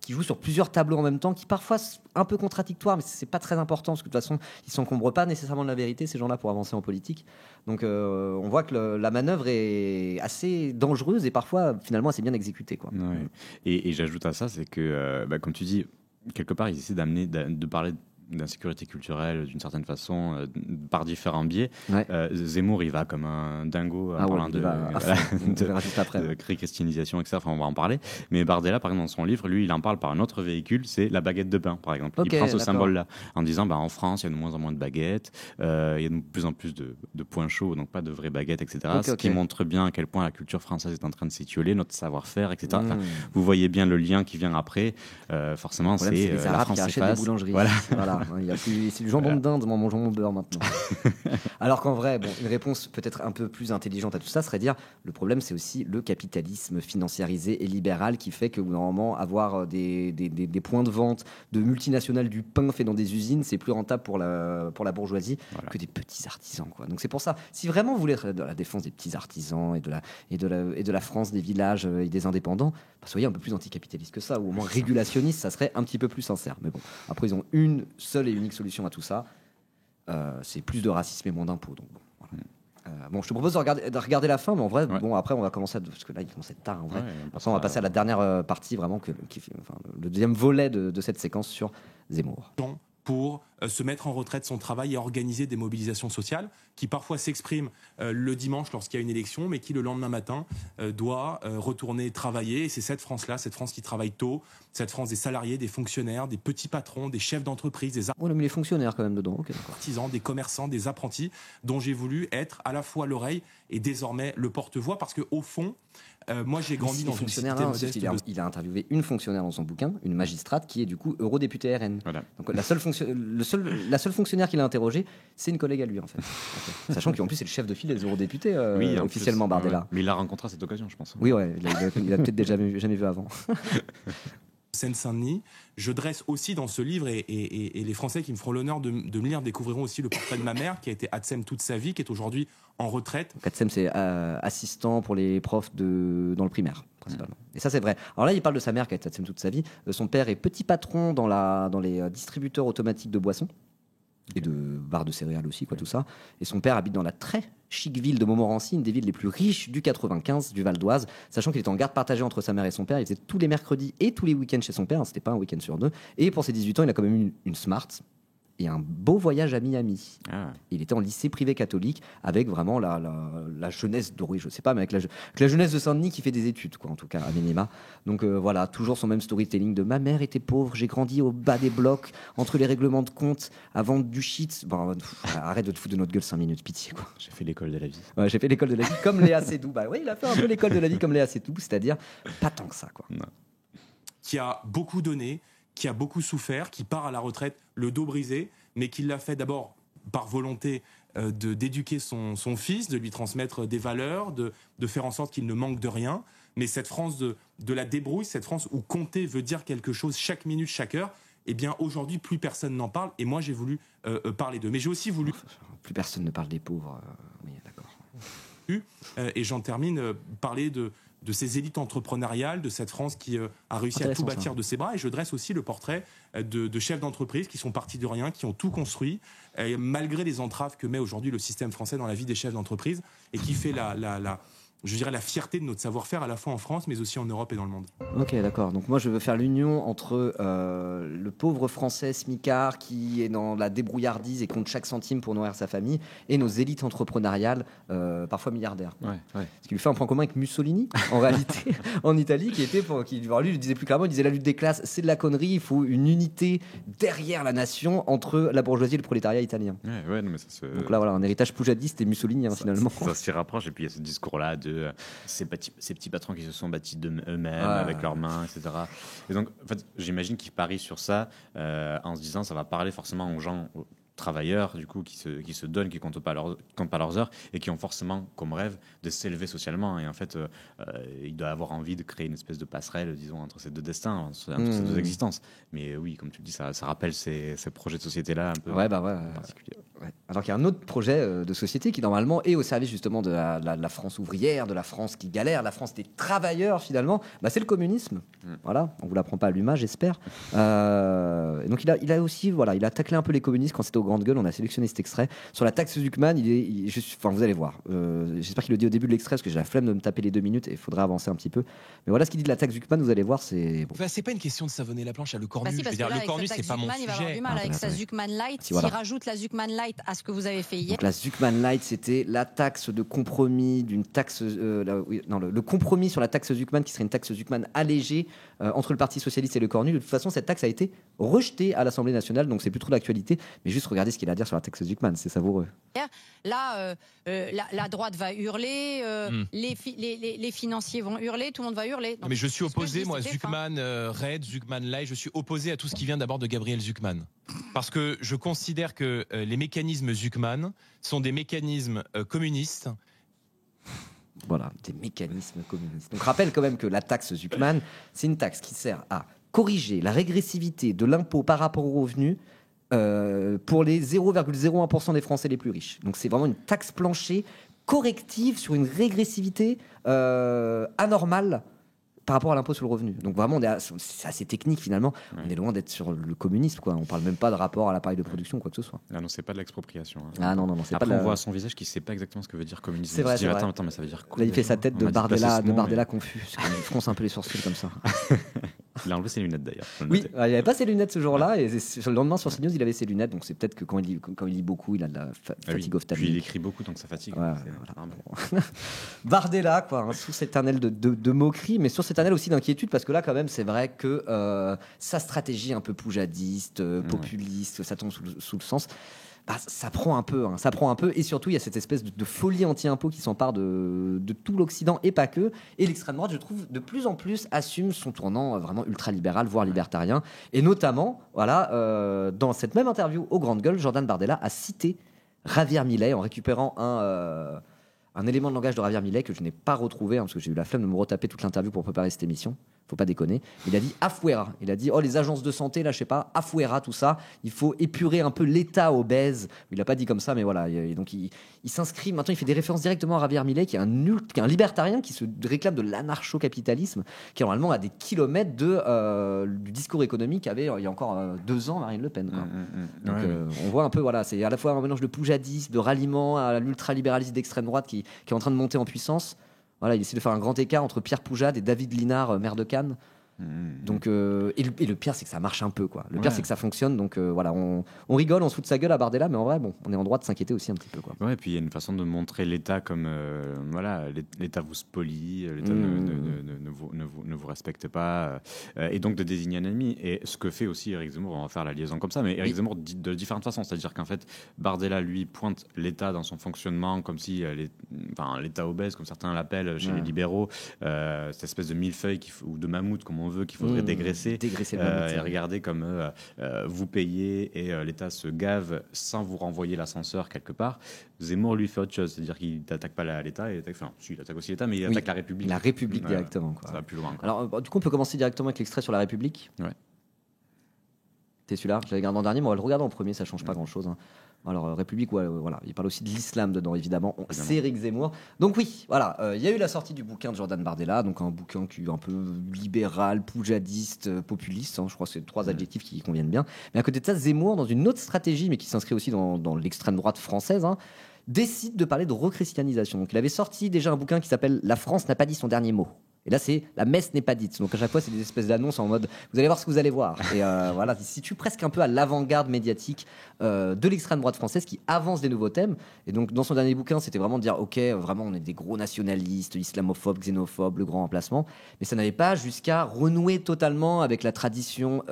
qui joue sur plusieurs tableaux en même temps, qui parfois un peu contradictoire, mais c'est pas très important parce que de toute façon, ils s'encombrent pas nécessairement de la vérité, ces gens-là, pour avancer en politique. Donc on voit que la manœuvre est assez dangereuse et parfois finalement assez bien exécutée, quoi. Et j'ajoute à ça, c'est que, comme tu dis, quelque part, ils essaient de parler d'insécurité culturelle d'une certaine façon par différents biais. Ouais. Zemmour, il va comme un dingo en parlant de christianisation, etc. Enfin, on va en parler. Mais Bardella, par exemple, dans son livre, lui, il en parle par un autre véhicule, c'est la baguette de pain, par exemple. Il prend ce symbole-là en disant en France, il y a de moins en moins de baguettes, il y a de plus en plus de points chauds, donc pas de vraies baguettes, etc. Ce qui montre bien à quel point la culture française est en train de s'étioler, notre savoir-faire, etc. Enfin, vous voyez bien le lien qui vient après. Forcément, c'est la France s'efface. Des boulangeries. Voilà. Il y a plus, c'est du jambon de dinde, moi, mon jambon beurre maintenant. Alors qu'en vrai, une réponse peut-être un peu plus intelligente à tout ça serait dire le problème, c'est aussi le capitalisme financiarisé et libéral qui fait que normalement avoir des points de vente de multinationales du pain fait dans des usines, c'est plus rentable pour la bourgeoisie que des petits artisans, quoi. Donc c'est pour ça, si vraiment vous voulez être dans la défense des petits artisans et de la France des villages et des indépendants, soyez un peu plus anticapitaliste que ça, ou au moins régulationniste, ça serait un petit peu plus sincère. Mais bon, après ils ont une seule et unique solution à tout ça, c'est plus de racisme et moins d'impôts. Donc bon, je te propose de regarder la fin, mais en vrai, après on va commencer parce que là il commence à être tard. En vrai, après on va passer à la dernière partie vraiment le deuxième volet de cette séquence sur Zemmour. Pour se mettre en retrait de son travail et organiser des mobilisations sociales qui parfois s'expriment le dimanche lorsqu'il y a une élection, mais qui le lendemain matin doit retourner travailler. Et c'est cette France-là, cette France qui travaille tôt, cette France des salariés, des fonctionnaires, des petits patrons, des chefs d'entreprise, des on a mis les fonctionnaires quand même dedans. Okay, artisans, des commerçants, des apprentis, dont j'ai voulu être à la fois l'oreille et désormais le porte-voix, parce que au fond, moi j'ai grandi dans une cité modeste. Il a interviewé une fonctionnaire dans son bouquin, une magistrate qui est du coup eurodéputée RN. Voilà. Donc la seule fonctionnaire qu'il a interrogée, c'est une collègue à lui en fait. Okay. Sachant qu'en plus c'est le chef de file des eurodéputés officiellement, Bardella. Ouais. Mais il l'a rencontré à cette occasion, je pense. Oui, il a peut-être déjà jamais vu avant. Seine-Saint-Denis. Je dresse aussi dans ce livre, et les Français qui me feront l'honneur de me lire découvriront aussi le portrait de ma mère, qui a été ATSEM toute sa vie, qui est aujourd'hui en retraite. ATSEM, c'est assistant pour les profs dans le primaire, principalement. Et ça, c'est vrai. Alors là, il parle de sa mère qui a été ATSEM toute sa vie. Son père est petit patron dans les distributeurs automatiques de boissons et de barres de céréales aussi, tout ça. Et son père habite dans la très chic ville de Montmorency, une des villes les plus riches du 95, du Val d'Oise, sachant qu'il était en garde partagée entre sa mère et son père. Il faisait tous les mercredis et tous les week-ends chez son père, c'était pas un week-end sur deux. Et pour ses 18 ans, il a quand même eu une Smart et un beau voyage à Miami. Il était en lycée privé catholique avec vraiment la jeunesse dorée, je sais pas, mais avec la jeunesse de Saint-Denis qui fait des études, en tout cas, à minima. Donc voilà, toujours son même storytelling de ma mère était pauvre, j'ai grandi au bas des blocs, entre les règlements de compte, à vendre du shit. Bon, arrête de te foutre de notre gueule 5 minutes, pitié, quoi. J'ai fait l'école de la vie. Ouais, j'ai fait l'école de la vie comme Léa Seydoux. Oui, il a fait un peu l'école de la vie comme Léa Seydoux, c'est-à-dire pas tant que ça, quoi. Non. Qui a beaucoup donné, qui a beaucoup souffert, qui part à la retraite le dos brisé, mais qui l'a fait d'abord par volonté d'éduquer son fils, de lui transmettre des valeurs, de faire en sorte qu'il ne manque de rien. Mais cette France de la débrouille, cette France où compter veut dire quelque chose chaque minute, chaque heure, eh bien aujourd'hui plus personne n'en parle, et moi j'ai voulu parler d'eux. Mais j'ai aussi voulu... Plus personne ne parle des pauvres, oui, d'accord. Et j'en termine, parler de ces élites entrepreneuriales, de cette France qui a réussi à tout bâtir de ses bras. Et je dresse aussi le portrait de chefs d'entreprise qui sont partis de rien, qui ont tout construit, malgré les entraves que met aujourd'hui le système français dans la vie des chefs d'entreprise, et qui fait je dirais la fierté de notre savoir-faire à la fois en France mais aussi en Europe et dans le monde. Ok, d'accord. Donc moi je veux faire l'union entre le pauvre français smicard qui est dans la débrouillardise et compte chaque centime pour nourrir sa famille et nos élites entrepreneuriales, parfois milliardaires. Ouais. Ce qui lui fait un point commun avec Mussolini en réalité en Italie qui lui disait plus clairement, il disait la lutte des classes c'est de la connerie, il faut une unité derrière la nation entre la bourgeoisie et le prolétariat italien. Ouais, non, mais ça Donc là voilà, un héritage poujadiste et Mussolini finalement. Ça s'y rapproche, et puis il y a ce discours-là de ces petits patrons qui se sont bâtis d'eux-mêmes avec leurs mains, etc. Et donc, en fait, j'imagine qu'ils parient sur ça en se disant ça va parler forcément aux gens, aux travailleurs, du coup, qui se donnent, qui comptent pas leurs heures et qui ont forcément comme rêve de s'élever socialement. Et en fait, ils doivent avoir envie de créer une espèce de passerelle, disons, entre ces deux destins, entre ces deux existences. Mais oui, comme tu le dis, ça rappelle ces projets de société-là un peu particuliers. Ouais. Alors qu'il y a un autre projet de société qui normalement est au service justement de la France ouvrière, de la France qui galère, la France des travailleurs finalement. Bah, c'est le communisme. Voilà, on vous l'apprend pas à l'humain, j'espère. Et donc il a aussi, voilà, il a taclé un peu les communistes quand c'était aux grandes gueules. On a sélectionné cet extrait sur la taxe Zuckman. Enfin, vous allez voir. J'espère qu'il le dit au début de l'extrait parce que j'ai la flemme de me taper les 2 minutes et il faudrait avancer un petit peu. Mais voilà ce qu'il dit de la taxe Zuckman. Vous allez voir, c'est bon. Enfin, c'est pas une question de savonner la planche à le cornu. Si, je veux dire, le cornu, c'est pas mon Zuckman, il va avoir sujet. du mal avec sa Zuckman Light. S'il rajoute la Zuckman Light à ce que vous avez fait hier. Donc la Zuckman Light, c'était la taxe de compromis d'une taxe, le compromis sur la taxe Zuckman qui serait une taxe Zuckman allégée entre le Parti socialiste et le cornu. De toute façon, cette taxe a été rejetée à l'Assemblée nationale, donc c'est plus trop d'actualité. Mais juste regardez ce qu'il a à dire sur la taxe Zuckman, c'est savoureux. Là, la droite va hurler, les financiers vont hurler, tout le monde va hurler. Donc, mais je suis opposé, moi, Zuckman, Red, Zuckman Light, je suis opposé à tout ce qui vient d'abord de Gabriel Zuckman. Parce que je considère que les mécanismes Zuckman sont des mécanismes communistes. Voilà, des mécanismes communistes. Donc rappelle quand même que la taxe Zuckman, c'est une taxe qui sert à corriger la régressivité de l'impôt par rapport aux revenus pour les 0,01% des Français les plus riches. Donc c'est vraiment une taxe plancher corrective sur une régressivité anormale par rapport à l'impôt sur le revenu. Donc vraiment, c'est assez technique finalement. On est loin d'être sur le communisme, quoi. On parle même pas de rapport à l'appareil de production ou quoi que ce soit. Ah non, c'est pas de l'expropriation. Hein. Ah non, c'est après, pas. On voit à son visage qu'il sait pas exactement ce que veut dire communisme. C'est vrai. Attends, mais ça veut dire quoi? Là, il fait sa tête de Bardella confus. Il fronce un peu les sourcils comme ça. Il a enlevé ses lunettes d'ailleurs. Oui, il n'avait pas ses lunettes ce jour-là, et le lendemain sur CNews, il avait ses lunettes, donc c'est peut-être que quand il lit beaucoup, il a de la fatigue ophtalmique. Puis il écrit beaucoup, donc ça fatigue. Ouais, voilà. Bardella, quoi, un sous-éternel de moquerie, mais sur cet éternel aussi d'inquiétude, parce que là, quand même, c'est vrai que sa stratégie un peu poujadiste, populiste, ça tombe sous le sens. Bah, ça prend un peu, et surtout il y a cette espèce de folie anti-impôt qui s'empare de tout l'Occident et pas que, et l'extrême droite, je trouve, de plus en plus assume son tournant vraiment ultra-libéral, voire libertarien, et notamment, voilà, dans cette même interview aux Grandes Gueules, Jordan Bardella a cité Javier Milei en récupérant un élément de langage de Javier Milei que je n'ai pas retrouvé, parce que j'ai eu la flemme de me retaper toute l'interview pour préparer cette émission. Faut pas déconner. Il a dit afuera. Il a dit les agences de santé, là, je sais pas, afuera, tout ça. Il faut épurer un peu l'État obèse. Il a pas dit comme ça, mais voilà. Donc il s'inscrit. Maintenant, il fait des références directement à Javier Milei, qui est un libertarien qui se réclame de l'anarcho-capitalisme, qui normalement a des kilomètres du discours économique qu'avait il y a encore 2 ans Marine Le Pen. Quoi. Donc on voit un peu, voilà, c'est à la fois un mélange de poujadisme, de ralliement à l'ultralibéralisme d'extrême droite qui est en train de monter en puissance. Voilà, il essaie de faire un grand écart entre Pierre Poujade et David Linard, maire de Cannes. Donc, et le pire, c'est que ça marche un peu, quoi. Le pire, c'est que ça fonctionne. Donc voilà, on rigole, on se fout de sa gueule à Bardella, mais en vrai, bon, on est en droit de s'inquiéter aussi un petit peu, quoi. Ouais, et puis il y a une façon de montrer l'État comme voilà, l'État vous spolie, l'État ne vous respecte pas, et donc de désigner un ennemi. Et ce que fait aussi Éric Zemmour, on va faire la liaison comme ça, mais Éric Zemmour dit de différentes façons, c'est-à-dire qu'en fait, Bardella lui pointe l'État dans son fonctionnement comme si l'État obèse, comme certains l'appellent chez les libéraux, cette espèce de millefeuille ou de mammouth, comme on veut, qu'il faudrait dégraisser et regarder comme vous payez et l'État se gave sans vous renvoyer l'ascenseur quelque part. Zemmour lui fait autre chose, c'est-à-dire qu'il n'attaque pas l'État, il attaque aussi l'État, mais il attaque la République. La République directement, quoi. Ça va plus loin, quoi. Alors du coup on peut commencer directement avec l'extrait sur la République. Ouais. C'est celui-là, je l'avais gardé en dernier, mais on va le regarder en premier, ça change pas grand-chose. Hein. Alors, République, voilà, il parle aussi de l'islam dedans, évidemment. C'est Éric Zemmour. Donc oui, voilà, il y a eu la sortie du bouquin de Jordan Bardella, donc un bouquin qui est un peu libéral, poujadiste, populiste. Hein, je crois que c'est 3 adjectifs qui conviennent bien. Mais à côté de ça, Zemmour, dans une autre stratégie, mais qui s'inscrit aussi dans l'extrême droite française, décide de parler de rechristianisation. Donc il avait sorti déjà un bouquin qui s'appelle « La France n'a pas dit son dernier mot ». Et là, c'est la messe n'est pas dite. Donc à chaque fois, c'est des espèces d'annonces en mode vous allez voir ce que vous allez voir. Et voilà, il se situe presque un peu à l'avant-garde médiatique de l'extrême droite française qui avance des nouveaux thèmes. Et donc dans son dernier bouquin, c'était vraiment de dire ok, vraiment on est des gros nationalistes, islamophobes, xénophobes, le grand remplacement. Mais ça n'avait pas jusqu'à renouer totalement avec la tradition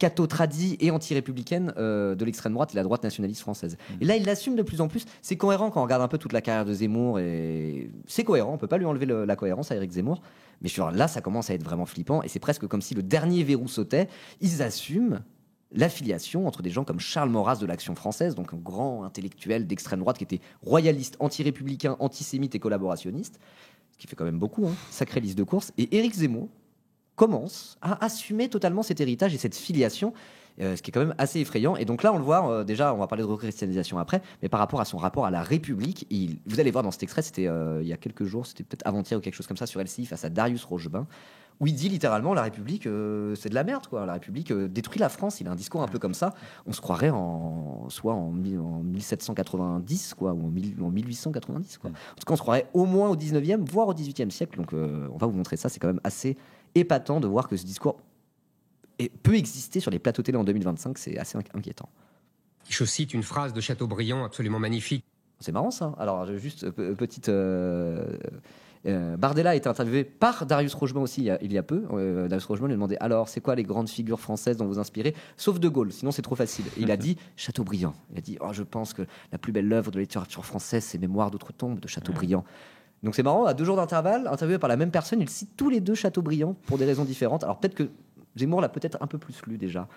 catho-tradie et anti-républicaine de l'extrême droite et la droite nationaliste française. Et là, il l'assume de plus en plus. C'est cohérent quand on regarde un peu toute la carrière de Zemmour. Et c'est cohérent, on peut pas lui enlever la cohérence à Éric Zemmour. Mais là, ça commence à être vraiment flippant. Et c'est presque comme si le dernier verrou sautait. Ils assument l'affiliation entre des gens comme Charles Maurras de l'Action française, donc un grand intellectuel d'extrême droite qui était royaliste, anti-républicain, antisémite et collaborationniste, ce qui fait quand même beaucoup, sacrée liste de courses. Et Éric Zemmour commence à assumer totalement cet héritage et cette filiation. ce qui est quand même assez effrayant. Et donc là, on le voit, déjà, on va parler de rechristianisation après, mais par rapport à son rapport à la République, vous allez voir dans cet extrait, c'était il y a quelques jours, c'était peut-être avant-hier ou quelque chose comme ça, sur LCI, face à Darius Rochebin, où il dit littéralement la République, c'est de la merde, quoi. La République détruit la France. Il a un discours un peu comme ça. On se croirait soit en 1790, quoi, ou en 1890, quoi. En tout cas, on se croirait au moins au 19e, voire au 18e siècle. Donc, on va vous montrer ça. C'est quand même assez épatant de voir que ce discours peut exister sur les plateaux télé en 2025. C'est assez inquiétant. Je cite une phrase de Chateaubriand absolument magnifique. C'est marrant, ça. Alors, juste petite... Bardella a été interviewé par Darius Rochebin aussi il y a peu. Darius Rochebin lui a demandé alors c'est quoi les grandes figures françaises dont vous inspirez, sauf De Gaulle, sinon c'est trop facile. Et il a dit Chateaubriand. Il a dit je pense que la plus belle œuvre de la littérature française c'est Mémoires d'outre-tombe de Chateaubriand. Donc c'est marrant, à 2 jours d'intervalle, interviewé par la même personne, ils citent tous les deux Chateaubriand pour des raisons différentes. Alors peut-être que Zemmour l'a peut-être un peu plus lu déjà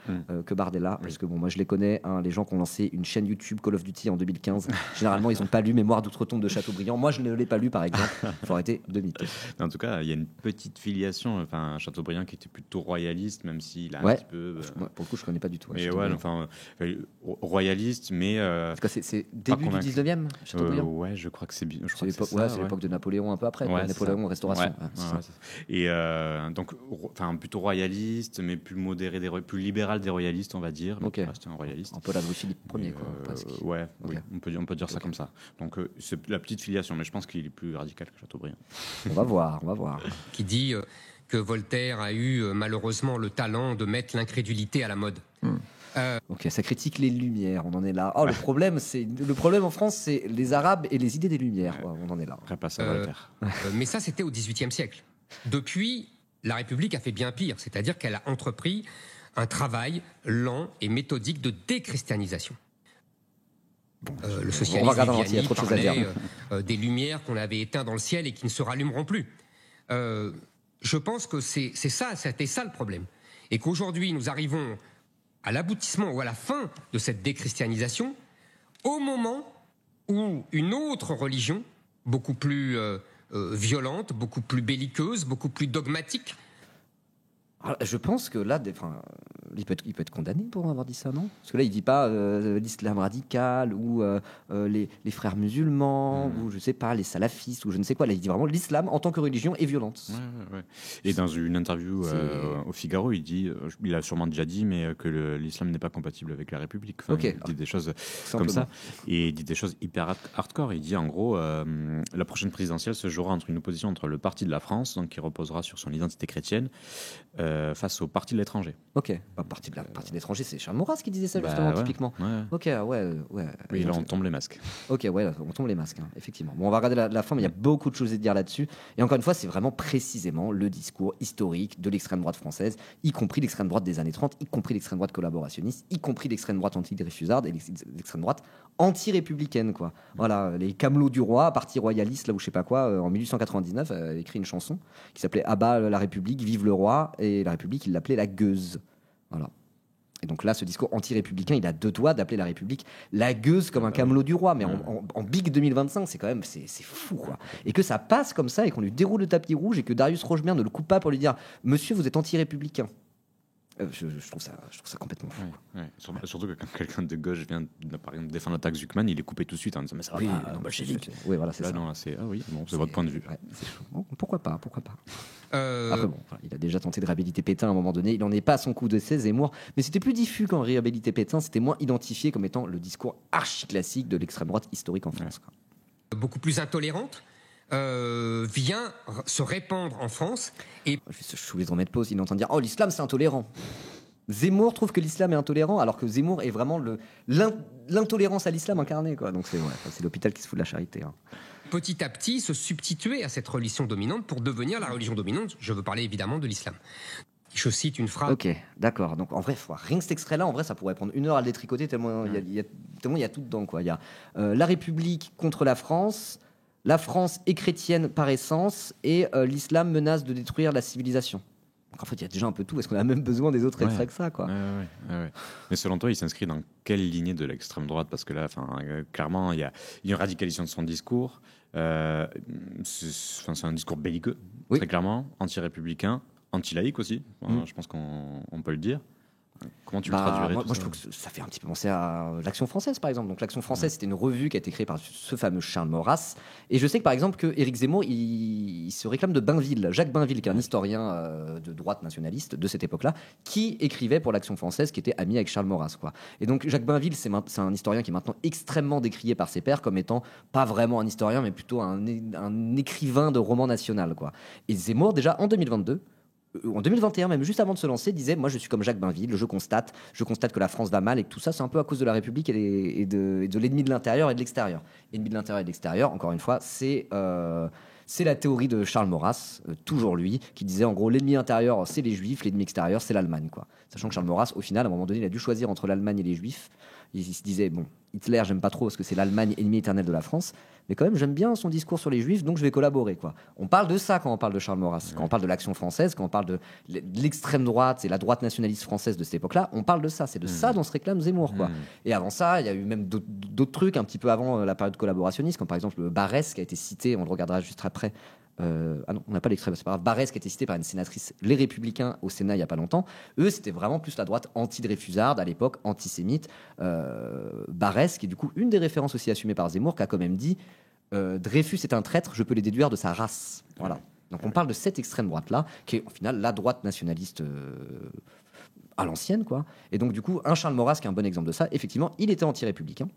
que Bardella, parce que bon, moi je les connais, les gens qui ont lancé une chaîne YouTube Call of Duty en 2015, généralement ils n'ont pas lu Mémoire d'outre-tombe de Chateaubriand. Moi je ne l'ai pas lu par exemple, il faut arrêter de mytho. En tout cas, il y a une petite filiation, enfin Chateaubriand qui était plutôt royaliste, même s'il a un petit peu. Pour le coup, je connais pas du tout. Mais royaliste, mais. En tout cas, c'est début du 19e, Chateaubriand. Ouais, je crois que c'est bien. C'est l'époque de Napoléon un peu après, Napoléon, Restauration. Et donc, plutôt royaliste, mais plus modéré, plus libéral des royalistes, on va dire. Donc, c'était un royaliste. Un peu la Louis-Philippe Ier, quoi. Oui, on peut dire ça comme ça. Donc, c'est la petite filiation, mais je pense qu'il est plus radical que Chateaubriand. On va voir. Qui dit que Voltaire a eu malheureusement le talent de mettre l'incrédulité à la mode. Ok, ça critique les Lumières, on en est là. Le problème en France, c'est les Arabes et les idées des Lumières. On en est là. Mais ça, c'était au XVIIIe siècle. Depuis, la République a fait bien pire, c'est-à-dire qu'elle a entrepris un travail lent et méthodique de déchristianisation. Le socialisme Viviani parlait des lumières qu'on avait éteintes dans le ciel et qui ne se rallumeront plus. Je pense que c'était ça le problème. Et qu'aujourd'hui, nous arrivons à l'aboutissement ou à la fin de cette déchristianisation, au moment où une autre religion, beaucoup plus violente, beaucoup plus belliqueuse, beaucoup plus dogmatique. Alors, je pense que là, il peut être condamné pour avoir dit ça, non? Parce que là, il dit pas l'islam radical ou les frères musulmans ou je sais pas les salafistes ou je ne sais quoi. Là, il dit vraiment l'islam en tant que religion est violente. Ouais. Et dans une interview au Figaro, il a sûrement déjà dit, mais que l'islam n'est pas compatible avec la République. Il dit des choses comme ça et il dit des choses hyper hardcore. Il dit en gros, la prochaine présidentielle se jouera entre une opposition entre le parti de la France, donc qui reposera sur son identité chrétienne. Face au parti de l'étranger. Ok, parti de l'étranger, c'est Charles Maurras qui disait ça justement, typiquement. Ouais. Ok, ouais. Oui, là on tombe les masques. Ok, ouais, on tombe les masques, effectivement. Bon, on va regarder la fin, mais il y a beaucoup de choses à dire là-dessus. Et encore une fois, c'est vraiment précisément le discours historique de l'extrême droite française, y compris l'extrême droite des années 30, y compris l'extrême droite collaborationniste, y compris l'extrême droite anti-dreyfusarde et l'extrême droite anti-républicaine, quoi. Voilà, les camelots du roi, parti royaliste, là où je sais pas quoi, en 1899, a écrit une chanson qui s'appelait À bas la République, vive le roi, et la République, il l'appelait la gueuse. Voilà. Et donc là, ce discours anti-républicain, il a 2 doigts d'appeler la République la gueuse comme un camelot du roi. Mais en big 2025, c'est quand même, c'est fou, quoi. Et que ça passe comme ça et qu'on lui déroule le tapis rouge et que Darius Rochebin ne le coupe pas pour lui dire « Monsieur, vous êtes anti-républicain ». Je trouve ça complètement fou. Ouais. Surtout que quand quelqu'un de gauche vient par exemple défendre l'attaque Zuckman, il est coupé tout de suite en disant mais ça va pas, bolchevique. Oui, voilà, c'est ça. Non, c'est votre point de vue. Ouais, c'est chaud. Bon, pourquoi pas. Après, il a déjà tenté de réhabiliter Pétain à un moment donné. Il n'en est pas à son coup de 16 Zemmour, mais c'était plus diffus quand réhabiliter Pétain. C'était moins identifié comme étant le discours archi-classique de l'extrême droite historique en France. Ouais. Beaucoup plus intolérante. Vient se répandre en France. Et je voulais remettre pause, il entend dire « Oh, l'islam, c'est intolérant ». Zemmour trouve que l'islam est intolérant, alors que Zemmour est vraiment l'intolérance à l'islam incarnée, quoi. Donc c'est l'hôpital qui se fout de la charité. Petit à petit, se substituer à cette religion dominante pour devenir la religion dominante. Je veux parler évidemment de l'islam. Je cite une phrase. Ok, d'accord. Donc en vrai, rien que cet extrait-là, en vrai, ça pourrait prendre 1 heure à le détricoter tellement il y a tout dedans, quoi. Il y a la République contre la France est chrétienne par essence et l'islam menace de détruire la civilisation. Donc en fait, il y a déjà un peu tout. Est-ce qu'on a même besoin des autres extraits que ça, quoi? Ouais. Mais selon toi, il s'inscrit dans quelle lignée de l'extrême droite? Parce que là, clairement, il y a une radicalisation de son discours. C'est un discours belliqueux, très clairement, anti-républicain, anti-laïque aussi. Je pense qu'on peut le dire. Comment tu le traduirais moi, je trouve que ça fait un petit peu penser à l'Action française, par exemple. Donc, l'Action française, c'était une revue qui a été créée par ce fameux Charles Maurras. Et je sais que, par exemple, que Éric Zemmour, il se réclame de Bainville, Jacques Bainville, qui est un historien de droite nationaliste de cette époque-là, qui écrivait pour l'Action française, qui était ami avec Charles Maurras, quoi. Et donc, Jacques Bainville, c'est un historien qui est maintenant extrêmement décrié par ses pairs comme étant pas vraiment un historien, mais plutôt un écrivain de roman national, quoi. Et Zemmour, déjà en 2022, en 2021, même juste avant de se lancer, disait: moi je suis comme Jacques Bainville, je constate que la France va mal et que tout ça c'est un peu à cause de la République et de l'ennemi de l'intérieur et de l'extérieur. L'ennemi de l'intérieur et de l'extérieur, encore une fois, c'est la théorie de Charles Maurras, toujours lui, qui disait en gros l'ennemi intérieur c'est les Juifs, l'ennemi extérieur c'est l'Allemagne, quoi. Sachant que Charles Maurras, au final, à un moment donné, il a dû choisir entre l'Allemagne et les Juifs. Il se disait, bon, Hitler, j'aime pas trop parce que c'est l'Allemagne ennemi éternel de la France, mais quand même, j'aime bien son discours sur les Juifs, donc je vais collaborer, quoi. On parle de ça quand on parle de Charles Maurras, quand on parle de l'Action française, quand on parle de l'extrême droite et la droite nationaliste française de cette époque-là, on parle de ça. C'est de ça dont se réclame Zemmour, quoi. Et avant ça, il y a eu même d'autres trucs un petit peu avant la période collaborationniste, comme par exemple Barès, qui a été cité, on le regardera juste après. Ah non, on n'a pas l'extrait, c'est pas grave. Barès, qui a été cité par une sénatrice, les Républicains, au Sénat il n'y a pas longtemps. Eux, c'était vraiment plus la droite anti-Dreyfusarde, à l'époque, antisémite. Barès, qui est du coup une des références aussi assumées par Zemmour, qui a quand même dit Dreyfus est un traître, je peux les déduire de sa race. Voilà. Donc on parle de cette extrême droite-là, qui est au final la droite nationaliste à l'ancienne, quoi. Et donc du coup, un Charles Maurras, qui est un bon exemple de ça, effectivement, il était anti-républicain.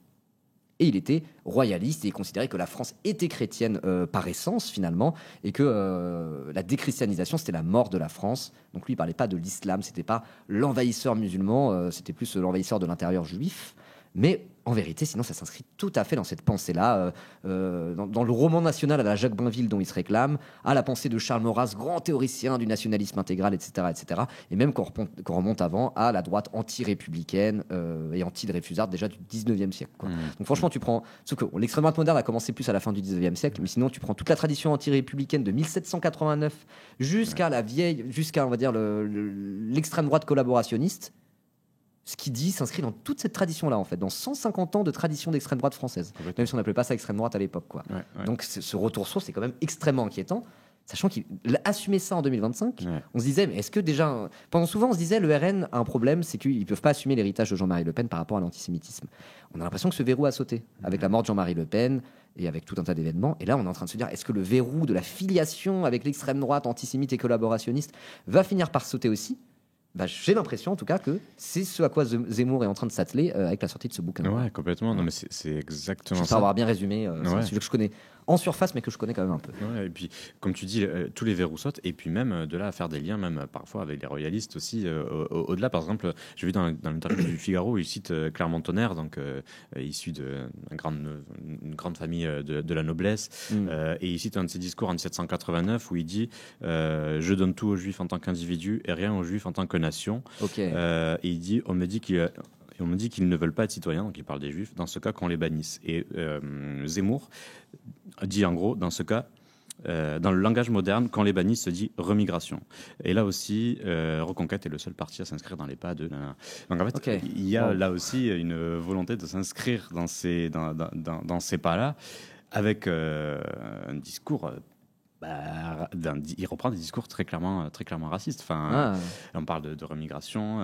Et il était royaliste et il considérait que la France était chrétienne par essence finalement et que la déchristianisation c'était la mort de la France. Donc lui il parlait pas de l'islam, c'était pas l'envahisseur musulman, c'était plus l'envahisseur de l'intérieur juif. Mais en vérité, sinon, ça s'inscrit tout à fait dans cette pensée-là, dans le roman national à la Jacques Bainville dont il se réclame, à la pensée de Charles Maurras, grand théoricien du nationalisme intégral, etc., etc. Et même qu'on remonte avant à la droite anti-républicaine et anti-dreyfusarde déjà du 19e siècle, quoi. Donc franchement, tu prends... Sauf que l'extrême droite moderne a commencé plus à la fin du 19e siècle, mais sinon, tu prends toute la tradition anti-républicaine de 1789 jusqu'à la vieille... jusqu'à, on va dire, l'extrême droite collaborationniste. Ce qui dit s'inscrit dans toute cette tradition-là, en fait, dans 150 ans de tradition d'extrême droite française. Même si on n'appelait pas ça extrême droite à l'époque, quoi. Donc ce retour source, c'est quand même extrêmement inquiétant, sachant qu'il a assumé ça en 2025. On se disait, mais est-ce que déjà... Pendant souvent, on se disait, le RN a un problème, c'est qu'ils ne peuvent pas assumer l'héritage de Jean-Marie Le Pen par rapport à l'antisémitisme. On a l'impression que ce verrou a sauté, avec la mort de Jean-Marie Le Pen et avec tout un tas d'événements. Et là, on est en train de se dire, est-ce que le verrou de la filiation avec l'extrême droite antisémite et collaborationniste va finir par sauter aussi ? J'ai l'impression, en tout cas, que c'est ce à quoi Zemmour est en train de s'atteler avec la sortie de ce bouquin. Ouais, complètement. Non, mais c'est exactement ça. J'espère avoir bien résumé. C'est un sujet que je connais en surface, mais que je connais quand même un peu. Ouais, et puis, comme tu dis, tous les verrous sautent. Et puis même, de là à faire des liens, même parfois avec les royalistes aussi. Au-delà, par exemple, j'ai vu dans l'interview du Figaro, il cite Clermont-Tonnerre, donc issu d'une grande famille de la noblesse. Et il cite un de ses discours en 1789 où il dit je donne tout aux Juifs en tant qu'individu et rien aux Juifs en tant que nation. Et il dit on me dit qu'ils ne veulent pas être citoyens, donc il parle des Juifs, dans ce cas qu'on les bannisse. Et Zemmour dit en gros, dans ce cas, dans le langage moderne, quand les bannissent, se dit remigration. Et là aussi, Reconquête est le seul parti à s'inscrire dans les pas de... Donc en fait, il y a là aussi une volonté de s'inscrire dans ces pas-là, avec un discours... il reprend des discours très clairement racistes. Enfin, on parle de remigration.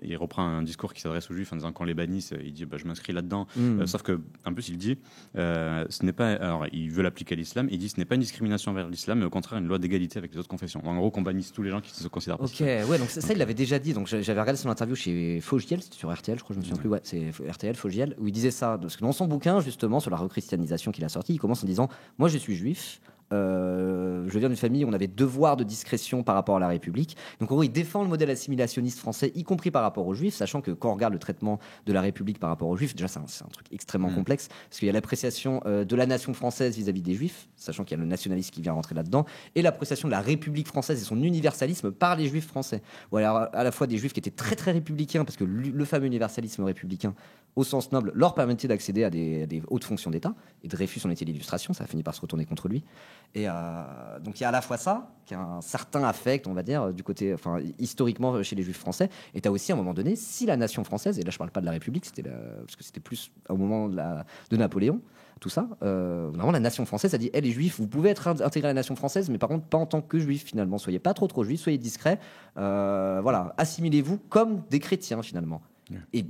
Il reprend un discours qui s'adresse aux Juifs en disant qu'on les bannisse. Il dit je m'inscris là-dedans. Sauf que en plus il dit ce n'est pas. Alors il veut l'appliquer à l'islam. Il dit ce n'est pas une discrimination vers l'islam, mais au contraire une loi d'égalité avec les autres confessions. En gros qu'on bannisse tous les gens qui se considèrent pas. Ouais, donc ça il l'avait déjà dit. Donc j'avais regardé son interview chez Fogiel, c'était sur RTL, je crois, je me souviens plus. Ouais, c'est RTL Fogiel où il disait ça. Parce que dans son bouquin justement sur la rechristianisation qu'il a sorti, il commence en disant moi je suis juif. Je viens d'une famille où on avait devoir de discrétion par rapport à la République. Donc en gros, il défend le modèle assimilationniste français, y compris par rapport aux Juifs, sachant que quand on regarde le traitement de la République par rapport aux Juifs, déjà c'est un truc extrêmement complexe, parce qu'il y a l'appréciation de la nation française vis-à-vis des Juifs, sachant qu'il y a le nationalisme qui vient rentrer là-dedans, et l'appréciation de la République française et son universalisme par les Juifs français. Ou alors à la fois des Juifs qui étaient très très républicains, parce que le fameux universalisme républicain, au sens noble, leur permettait d'accéder à des hautes fonctions d'État, et Dreyfus en était l'illustration, ça a fini par se retourner contre lui. Et donc il y a à la fois ça, qui a un certain affect, on va dire, du côté, enfin historiquement chez les Juifs français. Et tu as aussi à un moment donné, si la nation française, et là je parle pas de la République, parce que c'était plus au moment de Napoléon, tout ça, vraiment la nation française a dit, les Juifs, vous pouvez être intégrés à la nation française, mais par contre pas en tant que Juifs finalement. Soyez pas trop Juifs, soyez discrets. Voilà, assimilez-vous comme des chrétiens finalement. Et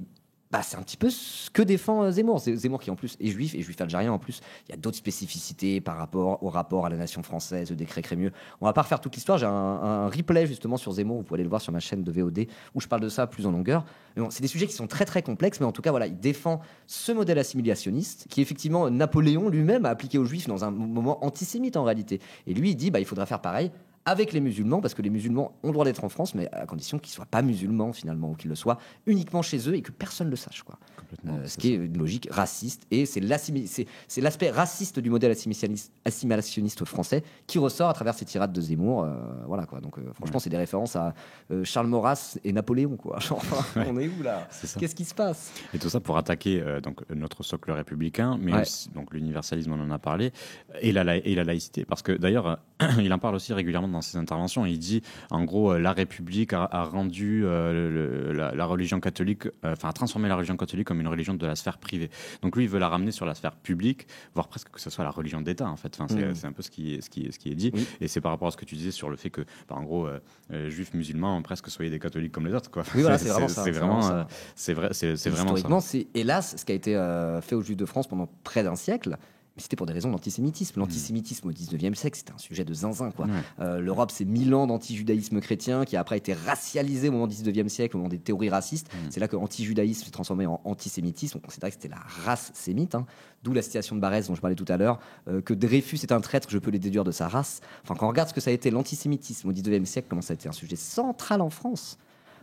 c'est un petit peu ce que défend Zemmour. Zemmour qui en plus est juif algérien en plus. Il y a d'autres spécificités par rapport au rapport à la nation française, le décret Crémieux. On va pas refaire toute l'histoire. J'ai un replay justement sur Zemmour. Vous pouvez aller le voir sur ma chaîne de VOD où je parle de ça plus en longueur. Mais bon, c'est des sujets qui sont très très complexes, mais en tout cas voilà, il défend ce modèle assimilationniste qui effectivement Napoléon lui-même a appliqué aux Juifs dans un moment antisémite en réalité. Et lui il dit il faudra faire pareil avec les musulmans, parce que les musulmans ont le droit d'être en France, mais à condition qu'ils ne soient pas musulmans finalement, ou qu'ils le soient uniquement chez eux et que personne ne le sache. Ce qui est une logique raciste, et c'est l'aspect raciste du modèle assimilationniste français qui ressort à travers ces tirades de Zemmour. Donc franchement, c'est des références à Charles Maurras et Napoléon. On est où là ? Qu'est-ce qui se passe ? Et tout ça pour attaquer donc, notre socle républicain, mais aussi donc, l'universalisme, on en a parlé, et la laïcité. Parce que d'ailleurs, il en parle aussi régulièrement dans ses interventions. Il dit, en gros, la République a rendu la religion catholique, a transformé la religion catholique comme une religion de la sphère privée. Donc lui, il veut la ramener sur la sphère publique, voire presque que ce soit la religion d'État, en fait. C'est un peu ce qui est dit. Oui. Et c'est par rapport à ce que tu disais sur le fait que, en gros, juifs, musulmans, presque soyez des catholiques comme les autres, quoi. Oui, voilà, c'est vraiment ça. C'est vraiment ça. Historiquement, c'est hélas ce qui a été fait aux Juifs de France pendant près d'un siècle. Mais c'était pour des raisons d'antisémitisme. L'antisémitisme au 19e siècle, c'était un sujet de zinzin. L'Europe, c'est 1000 ans d'antijudaïsme chrétien qui a après été racialisé au moment du 19e siècle, au moment des théories racistes. C'est là que l'antijudaïsme s'est transformé en antisémitisme. On considérait que c'était la race sémite. D'où la citation de Barès dont je parlais tout à l'heure, que Dreyfus est un traître, je peux les déduire de sa race. Enfin, quand on regarde ce que ça a été l'antisémitisme au 19e siècle, comment ça a été un sujet central en France.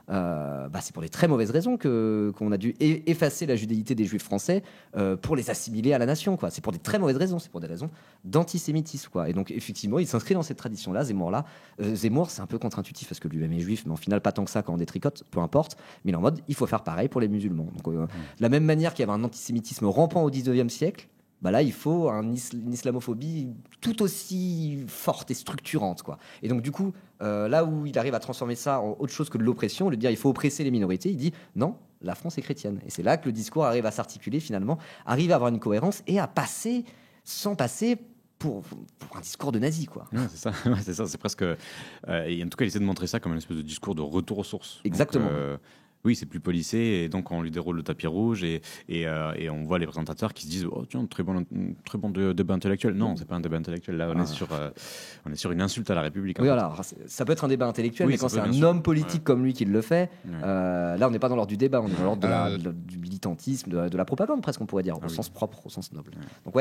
C'est pour les très mauvaises raisons qu'on a dû effacer la judéité des Juifs français pour les assimiler à la nation. C'est pour des très mauvaises raisons, c'est pour des raisons d'antisémitisme. Et donc effectivement, il s'inscrit dans cette tradition-là. Zemmour, c'est un peu contre-intuitif parce que lui-même est juif, mais en final pas tant que ça quand on détricote, peu importe. Mais il est en mode, il faut faire pareil pour les musulmans. Donc de la même manière qu'il y avait un antisémitisme rampant au 19e siècle, là, il faut une islamophobie tout aussi forte et structurante. Et donc, du coup, là où il arrive à transformer ça en autre chose que de l'oppression, de dire il faut oppresser les minorités, il dit non, la France est chrétienne. Et c'est là que le discours arrive à s'articuler finalement, arrive à avoir une cohérence et à passer sans passer pour un discours de nazi. C'est ça. C'est presque... et en tout cas, il essaie de montrer ça comme une espèce de discours de retour aux sources. Exactement. Donc, oui, c'est plus policé, et donc on lui déroule le tapis rouge, et on voit les présentateurs qui se disent oh tiens, très bon débat intellectuel. Non, c'est pas un débat intellectuel. Là, on est sur une insulte à la République. Oui, alors ça peut être un débat intellectuel, mais quand c'est un homme politique comme lui qui le fait, là on n'est pas dans l'ordre du débat, on est dans l'ordre du militantisme, de la propagande presque, on pourrait dire, au sens propre, au sens noble. Donc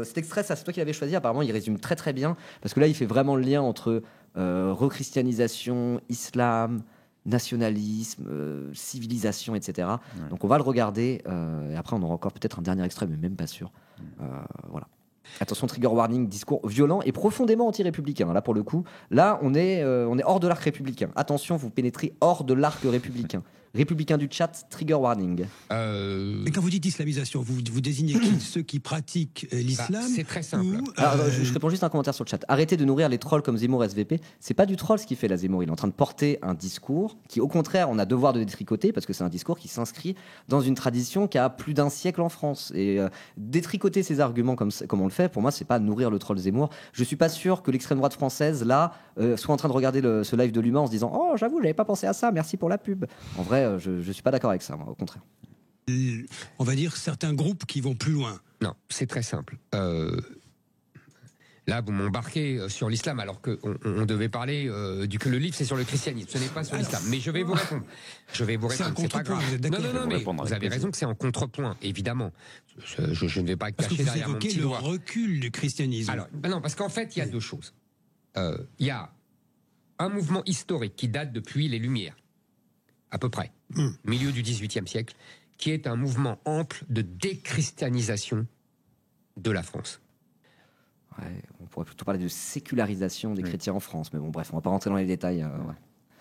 cet extrait, ça c'est toi qui l'avais choisi. Apparemment, il résume très très bien parce que là, il fait vraiment le lien entre rechristianisation, islam, nationalisme, civilisation, etc. Donc on va le regarder et après on aura encore peut-être un dernier extrait, mais même pas sûr. Voilà. Attention, trigger warning, discours violent et profondément anti-républicain. Là pour le coup, on est hors de l'arc républicain. Attention, vous pénétrez hors de l'arc républicain. Républicain du chat, trigger warning. Mais quand vous dites islamisation, vous désignez ceux qui pratiquent l'islam? C'est très simple. Alors, je réponds juste un commentaire sur le chat. Arrêtez de nourrir les trolls comme Zemmour SVP. C'est pas du troll ce qu'il fait là, Zemmour. Il est en train de porter un discours qui, au contraire, on a devoir de détricoter parce que c'est un discours qui s'inscrit dans une tradition qui a plus d'un siècle en France. Et détricoter ces arguments comme on le fait, pour moi, c'est pas nourrir le troll Zemmour. Je suis pas sûr que l'extrême droite française là soit en train de regarder ce live de l'humain en se disant oh j'avoue j'avais pas pensé à ça, merci pour la pub. En vrai, je suis pas d'accord avec ça, moi, au contraire. On va dire certains groupes qui vont plus loin. Non, c'est très simple. Là, vous m'embarquez sur l'islam, alors qu'on devait parler que le livre, c'est sur le christianisme. Ce n'est pas sur l'islam. Mais je vais vous répondre. C'est pas grave. Vous êtes d'accord? Non, mais vous avez raison que c'est en contrepoint, évidemment. Je ne vais pas cacher derrière mon petit doigt. Parce que vous évoquez le recul du christianisme. Alors, non, parce qu'en fait, il y a deux choses. Il y a un mouvement historique qui date depuis les Lumières, à peu près, milieu du XVIIIe siècle, qui est un mouvement ample de déchristianisation de la France. Ouais, on pourrait plutôt parler de sécularisation des chrétiens en France, mais bon, bref, on va pas rentrer dans les détails.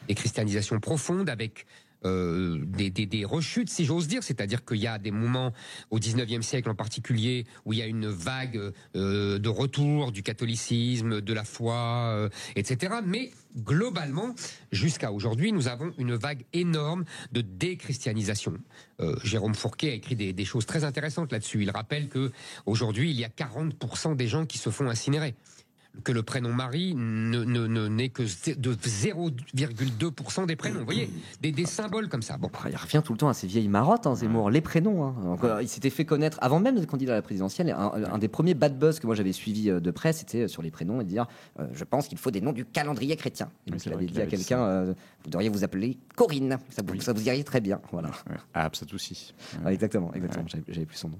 Déchristianisation profonde avec des rechutes, si j'ose dire. C'est-à-dire qu'il y a des moments, au 19e siècle en particulier, où il y a une vague de retour du catholicisme, de la foi, etc. Mais globalement, jusqu'à aujourd'hui, nous avons une vague énorme de déchristianisation. Jérôme Fourquet a écrit des choses très intéressantes là-dessus. Il rappelle que aujourd'hui, il y a 40% des gens qui se font incinérer. Que le prénom Marie n'est que de 0,2% des prénoms. Vous voyez, des symboles comme ça. Bon. Il revient tout le temps à ces vieilles marottes, hein, Zemmour, les prénoms. Hein. Donc, il s'était fait connaître, avant même d'être candidat à la présidentielle, un des premiers bad buzz que moi j'avais suivi de près, c'était sur les prénoms et dire je pense qu'il faut des noms du calendrier chrétien. Et donc il avait dit à quelqu'un vous devriez vous appeler Corinne, ça vous irait très bien. Voilà. Ouais. Ah, ça aussi. Ouais, exactement. J'avais plus son nom.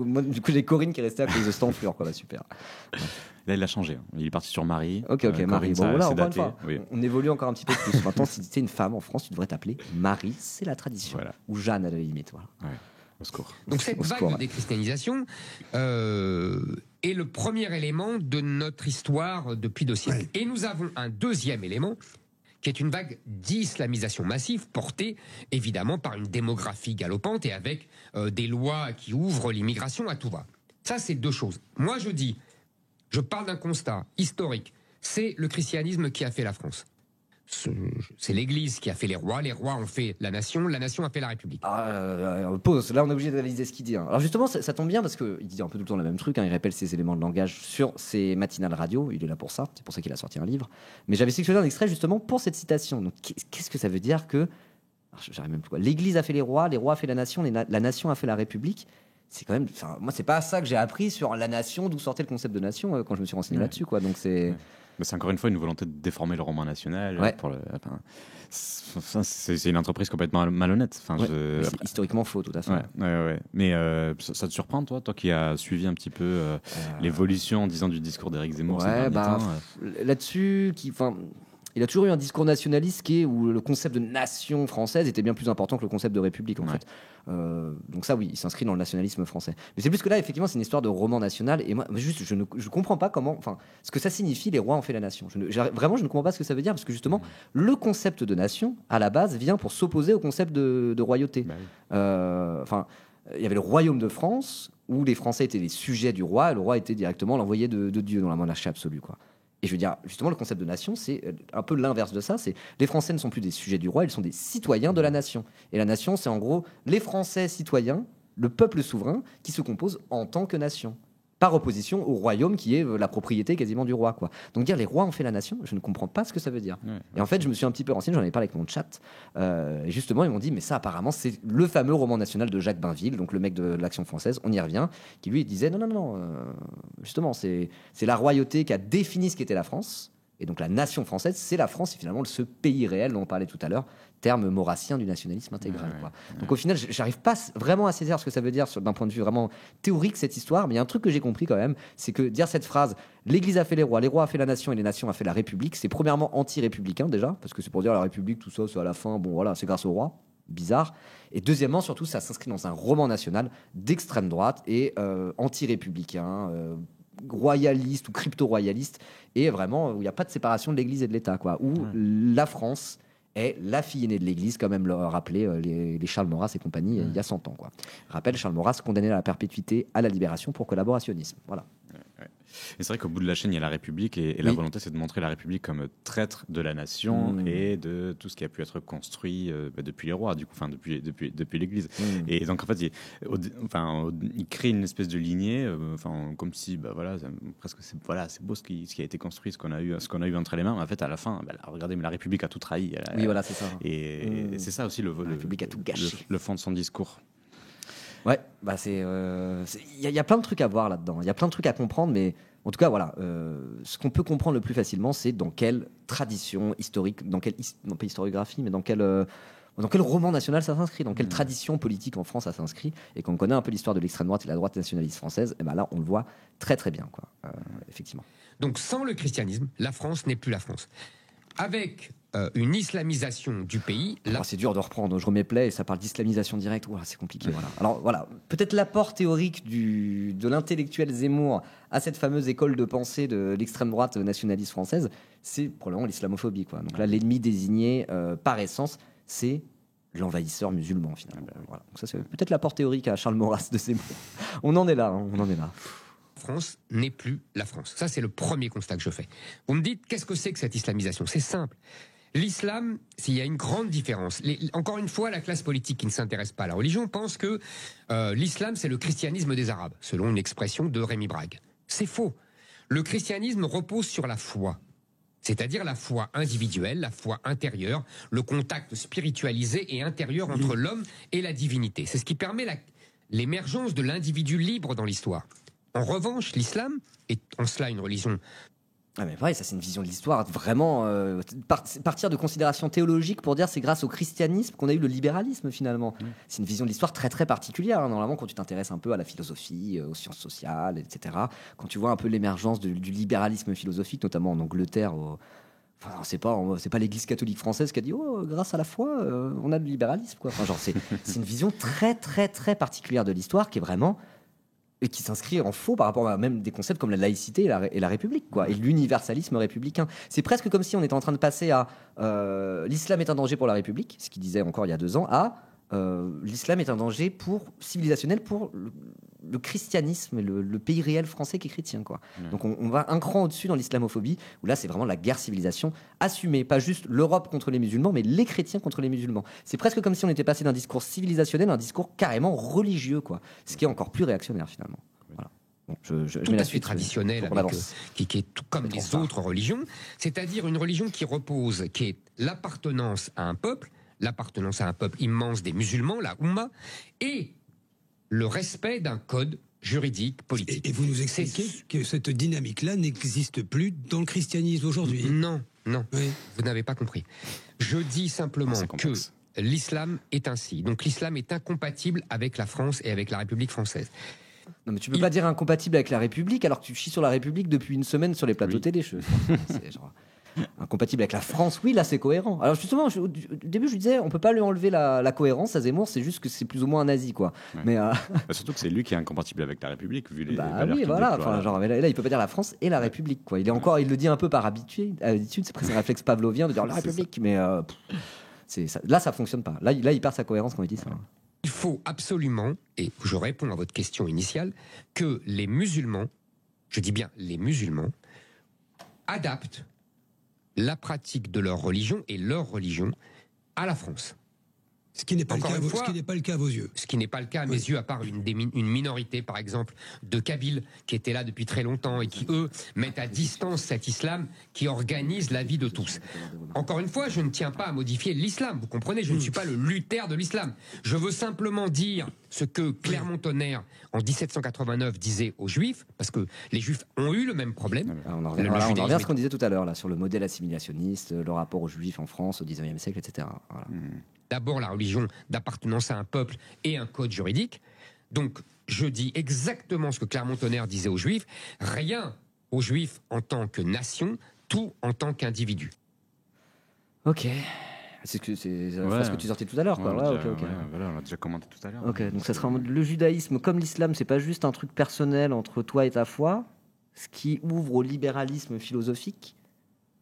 Moi, du coup, j'ai Corinne qui restait à cause de ce enflure, quoi. Bah, super. Ouais. Là, il a changé. Hein. Il est parti sur Marie. Ok, Marie. Corinne, Bon, voilà, encore une fois, oui. on évolue encore un petit peu plus. Maintenant, si tu es une femme en France, tu devrais t'appeler Marie, c'est la tradition. Voilà. Ou Jeanne, à la limite. Voilà. Ouais. Au secours. Donc, cette vague de déchristianisation est le premier élément de notre histoire depuis 2 siècles. Ouais. Et nous avons un deuxième élément qui est une vague d'islamisation massive portée évidemment par une démographie galopante et avec des lois qui ouvrent l'immigration à tout va. Ça, c'est 2 choses. Moi, je parle d'un constat historique. C'est le christianisme qui a fait la France. C'est l'Église qui a fait les rois ont fait la nation a fait la République. Pause, là on est obligé d'analyser ce qu'il dit. Hein. Alors justement, ça tombe bien parce qu'il dit un peu tout le temps le même truc, hein. Il répète ses éléments de langage sur ses matinales radio, il est là pour ça, c'est pour ça qu'il a sorti un livre. Mais j'avais sélectionné un extrait justement pour cette citation. Donc qu'est-ce que ça veut dire que... J'arrive même plus quoi. L'Église a fait les rois a fait la nation, la nation a fait la République. C'est quand même, moi c'est pas ça que j'ai appris sur la nation, d'où sortait le concept de nation quand je me suis renseigné là-dessus, quoi. Donc c'est encore une fois une volonté de déformer le roman national. Ouais. C'est une entreprise complètement malhonnête. C'est historiquement faux, tout à fait. Ouais. Mais ça te surprend, toi qui as suivi un petit peu l'évolution en disant du discours d'Éric Zemmour ces derniers temps, là-dessus, il a toujours eu un discours nationaliste où le concept de nation française était bien plus important que le concept de république, en fait. Donc ça, oui, il s'inscrit dans le nationalisme français. Mais c'est plus que là, effectivement, c'est une histoire de roman national. Et moi, juste, je ne comprends pas ce que ça signifie, les rois ont fait la nation. Vraiment, je ne comprends pas ce que ça veut dire, parce que justement, le concept de nation, à la base, vient pour s'opposer au concept de royauté. Il y avait le royaume de France, où les Français étaient les sujets du roi, et le roi était directement l'envoyé de Dieu dans la monarchie absolue, quoi. Et je veux dire, justement, le concept de nation, c'est un peu l'inverse de ça. C'est les Français ne sont plus des sujets du roi, ils sont des citoyens de la nation. Et la nation, c'est en gros les Français citoyens, le peuple souverain, qui se compose en tant que nation. Par opposition au royaume qui est la propriété quasiment du roi, quoi. Donc dire les rois ont fait la nation, je ne comprends pas ce que ça veut dire. Et en fait, je me suis un petit peu renseigné, j'en ai parlé avec mon chat. Et justement, ils m'ont dit, mais ça apparemment, c'est le fameux roman national de Jacques Bainville, donc le mec de l'Action française, on y revient, qui lui disait, non, justement, c'est la royauté qui a défini ce qu'était la France. Et donc la nation française, c'est la France, c'est finalement ce pays réel dont on parlait tout à l'heure, terme maurassien du nationalisme intégral. Donc au final, j'arrive pas vraiment à saisir ce que ça veut dire d'un point de vue vraiment théorique, cette histoire, mais il y a un truc que j'ai compris quand même, c'est que dire cette phrase, l'Église a fait les rois a fait la nation et les nations a fait la République, c'est premièrement anti-républicain déjà, parce que c'est pour dire la République, tout ça, c'est à la fin, bon voilà, c'est grâce au roi. Bizarre. Et deuxièmement, surtout, ça s'inscrit dans un roman national d'extrême droite et anti-républicain, royaliste ou crypto-royaliste, et vraiment où il n'y a pas de séparation de l'Église et de l'État, quoi. Où la France est la fille aînée de l'Église, quand même le rappelé les Charles Maurras et compagnie il y a 100 ans, quoi. Rappelle Charles Maurras condamné à la perpétuité à la libération pour collaborationnisme. Voilà. Et c'est vrai qu'au bout de la chaîne, il y a la République, et la volonté, c'est de montrer la République comme traître de la nation et de tout ce qui a pu être construit depuis les rois, du coup, depuis l'Église. Et donc, en fait, il crée une espèce de lignée, comme si, presque, c'est beau ce qui a été construit, ce qu'on a eu entre les mains. Mais en fait, à la fin, regardez, mais la République a tout trahi. Voilà, c'est ça. Et c'est ça aussi la République a tout gâché. Le fond de son discours. Ouais, il y a plein de trucs à voir là-dedans. Il y a plein de trucs à comprendre, mais en tout cas, voilà, ce qu'on peut comprendre le plus facilement, c'est dans quelle tradition historique, non pas historiographie, mais dans quel roman national ça s'inscrit, dans quelle tradition politique en France ça s'inscrit, et qu'on connaît un peu l'histoire de l'extrême droite et de la droite nationaliste française, et là, on le voit très très bien, quoi, effectivement. Donc, sans le christianisme, la France n'est plus la France. Avec une islamisation du pays... C'est dur de reprendre, je remets play et ça parle d'islamisation directe, c'est compliqué. Voilà. Alors voilà, peut-être l'apport théorique de l'intellectuel Zemmour à cette fameuse école de pensée de l'extrême droite nationaliste française, c'est probablement l'islamophobie, quoi. Donc là, l'ennemi désigné par essence, c'est l'envahisseur musulman finalement. Voilà. Donc ça c'est peut-être l'apport théorique à Charles Maurras de ces mots. On en est là. La France n'est plus la France. Ça, c'est le premier constat que je fais. Vous me dites, qu'est-ce que c'est que cette islamisation ? C'est simple. L'islam, s'il y a une grande différence. Encore une fois, la classe politique qui ne s'intéresse pas à la religion pense que l'islam, c'est le christianisme des Arabes, selon une expression de Rémi Brague. C'est faux. Le christianisme repose sur la foi. C'est-à-dire la foi individuelle, la foi intérieure, le contact spiritualisé et intérieur entre l'homme et la divinité. C'est ce qui permet l'émergence de l'individu libre dans l'histoire. En revanche, l'islam est en cela une religion. Ah mais pareil, ça c'est une vision de l'histoire vraiment partir de considérations théologiques pour dire c'est grâce au christianisme qu'on a eu le libéralisme finalement. C'est une vision de l'histoire très très particulière. Normalement, quand tu t'intéresses un peu à la philosophie, aux sciences sociales, etc., quand tu vois un peu l'émergence du libéralisme philosophique, notamment en Angleterre, enfin c'est pas l'Église catholique française qui a dit grâce à la foi on a le libéralisme quoi. Enfin, genre c'est une vision très très très particulière de l'histoire qui est vraiment et qui s'inscrit en faux par rapport à même des concepts comme la laïcité et la République, quoi, et l'universalisme républicain. C'est presque comme si on était en train de passer à l'islam est un danger pour la République, ce qu'il disait encore il y a 2 ans, à l'islam est un danger civilisationnel pour le christianisme et le pays réel français qui est chrétien, quoi. Donc on va un cran au-dessus dans l'islamophobie, où là c'est vraiment la guerre civilisation assumée, pas juste l'Europe contre les musulmans, mais les chrétiens contre les musulmans. C'est presque comme si on était passé d'un discours civilisationnel à un discours carrément religieux, quoi. Ce qui est encore plus réactionnaire finalement. Voilà. Bon, je tout mets à la fait suite, traditionnelle, qui est tout comme les autres religions, c'est-à-dire une religion qui est l'appartenance à un peuple immense des musulmans, la Oumma, et le respect d'un code juridique, politique. Et vous nous expliquez que cette dynamique-là n'existe plus dans le christianisme aujourd'hui. Non, oui. Vous n'avez pas compris. Je dis simplement que l'islam est ainsi. Donc l'islam est incompatible avec la France et avec la République française. Non mais tu peux pas dire incompatible avec la République alors que tu chies sur la République depuis une semaine sur les plateaux télé. C'est genre... Incompatible avec la France, oui, là c'est cohérent. Alors justement, au début je lui disais, on peut pas lui enlever la cohérence à Zemmour, c'est juste que c'est plus ou moins un nazi, quoi. Ouais. Mais surtout que c'est lui qui est incompatible avec la République, vu les valeurs oui, qu'il voilà. déploie. Enfin, genre, là, il peut pas dire la France et la République, quoi. Il le dit un peu par habitude, c'est presque un réflexe pavlovien de dire la République, mais là ça fonctionne pas. Là il perd sa cohérence quand il dit ça. Il faut absolument, et je réponds à votre question initiale, que les musulmans, je dis bien les musulmans, adaptent la pratique de leur religion et leur religion à la France. Ce qui n'est pas, le cas à vos yeux. Ce qui n'est pas le cas à mes yeux, à part une minorité, par exemple, de Kabyles, qui étaient là depuis très longtemps et qui, eux, mettent à distance cet islam qui organise la vie de tous. Encore une fois, je ne tiens pas à modifier l'islam, vous comprenez, je ne suis pas le Luther de l'islam. Je veux simplement dire ce que Clermont-Tonnerre, en 1789, disait aux Juifs, parce que les Juifs ont eu le même problème. On en revient à ce qu'on disait tout à l'heure, là, sur le modèle assimilationniste, le rapport aux Juifs en France au XIXe siècle, etc. Voilà. D'abord la religion d'appartenance à un peuple et un code juridique. Donc, je dis exactement ce que Clermont-Tonnerre disait aux Juifs. Rien aux Juifs en tant que nation, tout en tant qu'individu. Ok. C'est ce que tu sortais tout à l'heure, quoi. Voilà, on l'a déjà commenté tout à l'heure. Ok, donc ça sera en mode le judaïsme comme l'islam, c'est pas juste un truc personnel entre toi et ta foi, ce qui ouvre au libéralisme philosophique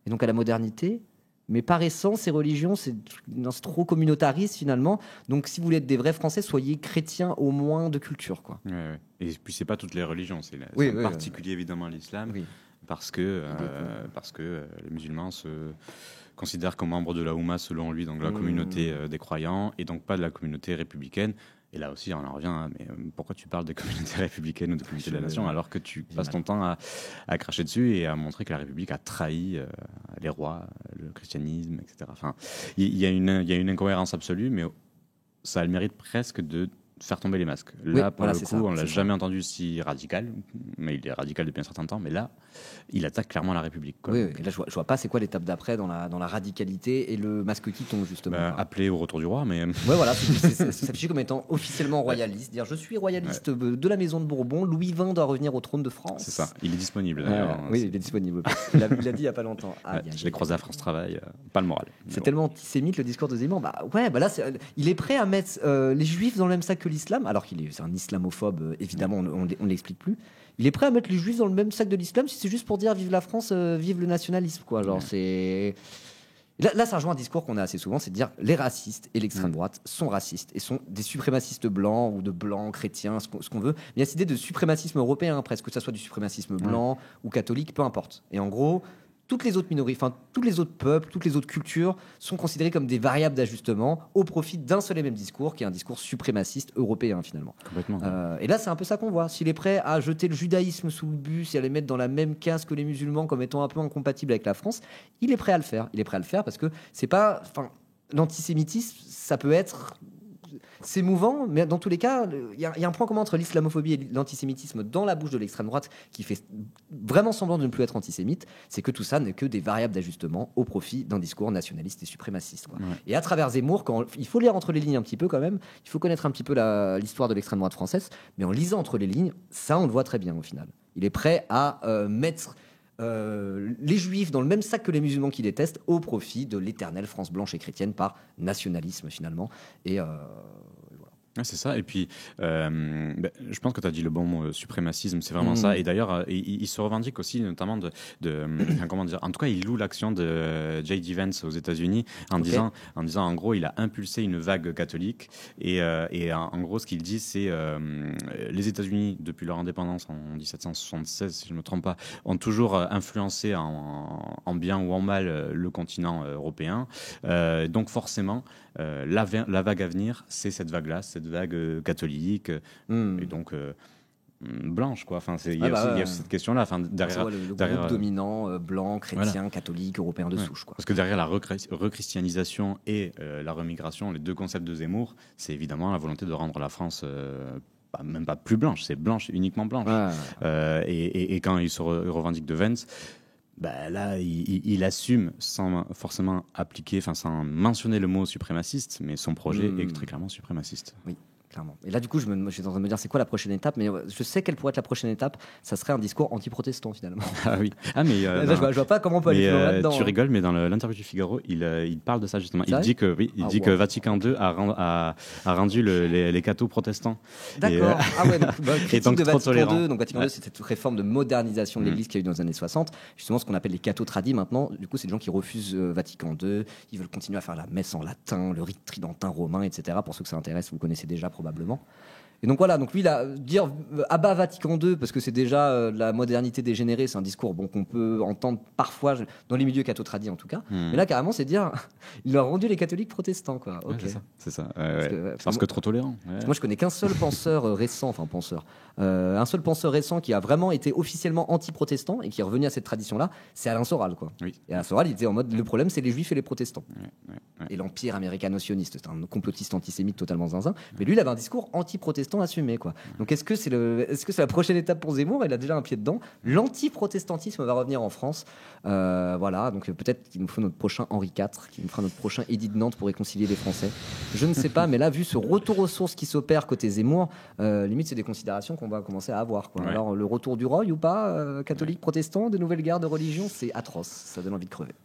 et donc à la modernité. Mais par essence, ces religions, c'est trop communautariste finalement. Donc, si vous voulez être des vrais Français, soyez chrétiens au moins de culture, quoi. Ouais. Et puis, c'est pas toutes les religions. C'est en particulier évidemment l'islam, parce que les musulmans se considèrent comme membres de la Oumma selon lui, donc la communauté des croyants, et donc pas de la communauté républicaine. Et là aussi, on en revient, mais pourquoi tu parles des communautés républicaines ou de communautés de la nation alors que tu passes ton temps à cracher dessus et à montrer que la République a trahi les rois, le christianisme, etc. Enfin, il y a une incohérence absolue, mais ça a le mérite presque de faire tomber les masques. Là, pour le coup, on l'a jamais entendu si radical, mais il est radical depuis un certain temps, mais là, il attaque clairement la République, quoi. Oui, là, je vois pas c'est quoi l'étape d'après dans la radicalité et le masque qui tombe, justement. Appeler au retour du roi, mais... Ouais, voilà, c'est s'afficher comme étant officiellement royaliste, dire je suis royaliste de la maison de Bourbon, Louis XX doit revenir au trône de France. C'est ça, il est disponible. Oui, il est disponible. Il l'a dit il y a pas longtemps. Je l'ai croisé à France Travail, pas le moral. C'est tellement antisémite le discours de Zemmour. Là, il est prêt à mettre les juifs dans le même sac que l'islam, alors c'est un islamophobe, évidemment, on ne l'explique plus. Il est prêt à mettre les juifs dans le même sac de l'islam si c'est juste pour dire vive la France, vive le nationalisme, quoi. Genre, c'est... Là, ça rejoint un discours qu'on a assez souvent, c'est de dire les racistes et l'extrême droite sont racistes et sont des suprémacistes blancs ou de blancs chrétiens, ce qu'on veut. Mais il y a cette idée de suprémacisme européen, presque, que ça soit du suprémacisme blanc ou catholique, peu importe. Et en gros, toutes les autres minorités, enfin tous les autres peuples, toutes les autres cultures sont considérées comme des variables d'ajustement au profit d'un seul et même discours, qui est un discours suprémaciste européen finalement. Complètement. Et là, c'est un peu ça qu'on voit. S'il est prêt à jeter le judaïsme sous le bus et à les mettre dans la même case que les musulmans comme étant un peu incompatibles avec la France, il est prêt à le faire. Il est prêt à le faire parce que c'est pas, enfin, l'antisémitisme, ça peut être c'est mouvant, mais dans tous les cas, il y a un point commun entre l'islamophobie et l'antisémitisme dans la bouche de l'extrême droite qui fait vraiment semblant de ne plus être antisémite, c'est que tout ça n'est que des variables d'ajustement au profit d'un discours nationaliste et suprémaciste. Quoi. Et à travers Zemmour, il faut lire entre les lignes un petit peu quand même, il faut connaître un petit peu l'histoire de l'extrême droite française, mais en lisant entre les lignes, ça on le voit très bien au final. Il est prêt à mettre les juifs dans le même sac que les musulmans qu'il déteste au profit de l'éternelle France blanche et chrétienne par nationalisme finalement. Et Ouais, c'est ça. Et puis, je pense que tu as dit le bon mot, suprémacisme, c'est vraiment ça. Et d'ailleurs, il se revendique aussi, notamment comment dire, en tout cas, il loue l'action de J.D. Vance aux États-Unis en disant, en gros, il a impulsé une vague catholique. Et en gros, ce qu'il dit, c'est les États-Unis, depuis leur indépendance en 1776, si je ne me trompe pas, ont toujours influencé en bien ou en mal le continent européen. Donc, forcément, la vague à venir, c'est cette vague-là, cette vague catholique, et donc blanche, quoi. Enfin, il y a cette question-là. Enfin, derrière le groupe dominant, blanc, chrétien, catholique, européen de souche, quoi. Parce que derrière la rechristianisation et la remigration, les deux concepts de Zemmour, c'est évidemment la volonté de rendre la France même pas plus blanche, c'est blanche, uniquement blanche. Et quand il se revendique de Vance, là, il assume sans forcément appliquer, sans mentionner le mot suprémaciste, mais son projet est très clairement suprémaciste. Oui, clairement. Et là, du coup, je suis en train de me dire, c'est quoi la prochaine étape? Mais je sais quelle pourrait être la prochaine étape. Ça serait un discours anti-protestant, finalement. Ah oui. Ah, mais là, je vois pas comment on peut aller plus loin là-dedans. Tu rigoles, mais dans l'interview du Figaro, il parle de ça justement. Il dit que Vatican II a rendu les cathos protestants. D'accord. Et donc de trop tolérant. II. Donc Vatican II, c'était cette réforme de modernisation de l'Église qu'il y a eu dans les années 60. Justement, ce qu'on appelle les cathos tradis maintenant. Du coup, c'est des gens qui refusent Vatican II. Ils veulent continuer à faire la messe en latin, le rite tridentin romain, etc. Pour ceux que ça intéresse, vous le connaissez déjà probablement. Et donc voilà, donc lui, dire abat Vatican II, parce que c'est déjà la modernité dégénérée, c'est un discours qu'on peut entendre parfois dans les milieux catho-tradis en tout cas. Mais là, carrément, c'est dire il a rendu les catholiques protestants, quoi. Okay. C'est ça. Parce que trop tolérant. Moi, je connais qu'un seul penseur récent, un seul penseur récent qui a vraiment été officiellement anti-protestant et qui est revenu à cette tradition-là, c'est Alain Soral, quoi. Oui. Et Alain Soral, il était en mode le problème, c'est les juifs et les protestants. Et l'empire américano-sioniste, c'est un complotiste antisémite totalement zinzin. Mais lui, il avait un discours anti-protestant assumé, quoi. Donc est-ce que c'est la prochaine étape pour Zemmour? Il a déjà un pied dedans. L'anti-protestantisme va revenir en France. Voilà, donc peut-être qu'il nous faut notre prochain Henri IV, qu'il nous fera notre prochain édit de Nantes pour réconcilier les Français. Je ne sais pas, mais là, vu ce retour aux sources qui s'opère côté Zemmour, limite c'est des considérations qu'on va commencer à avoir, quoi. Alors le retour du Roy ou pas, catholique, protestant, de nouvelles guerres de religion, c'est atroce. Ça donne envie de crever.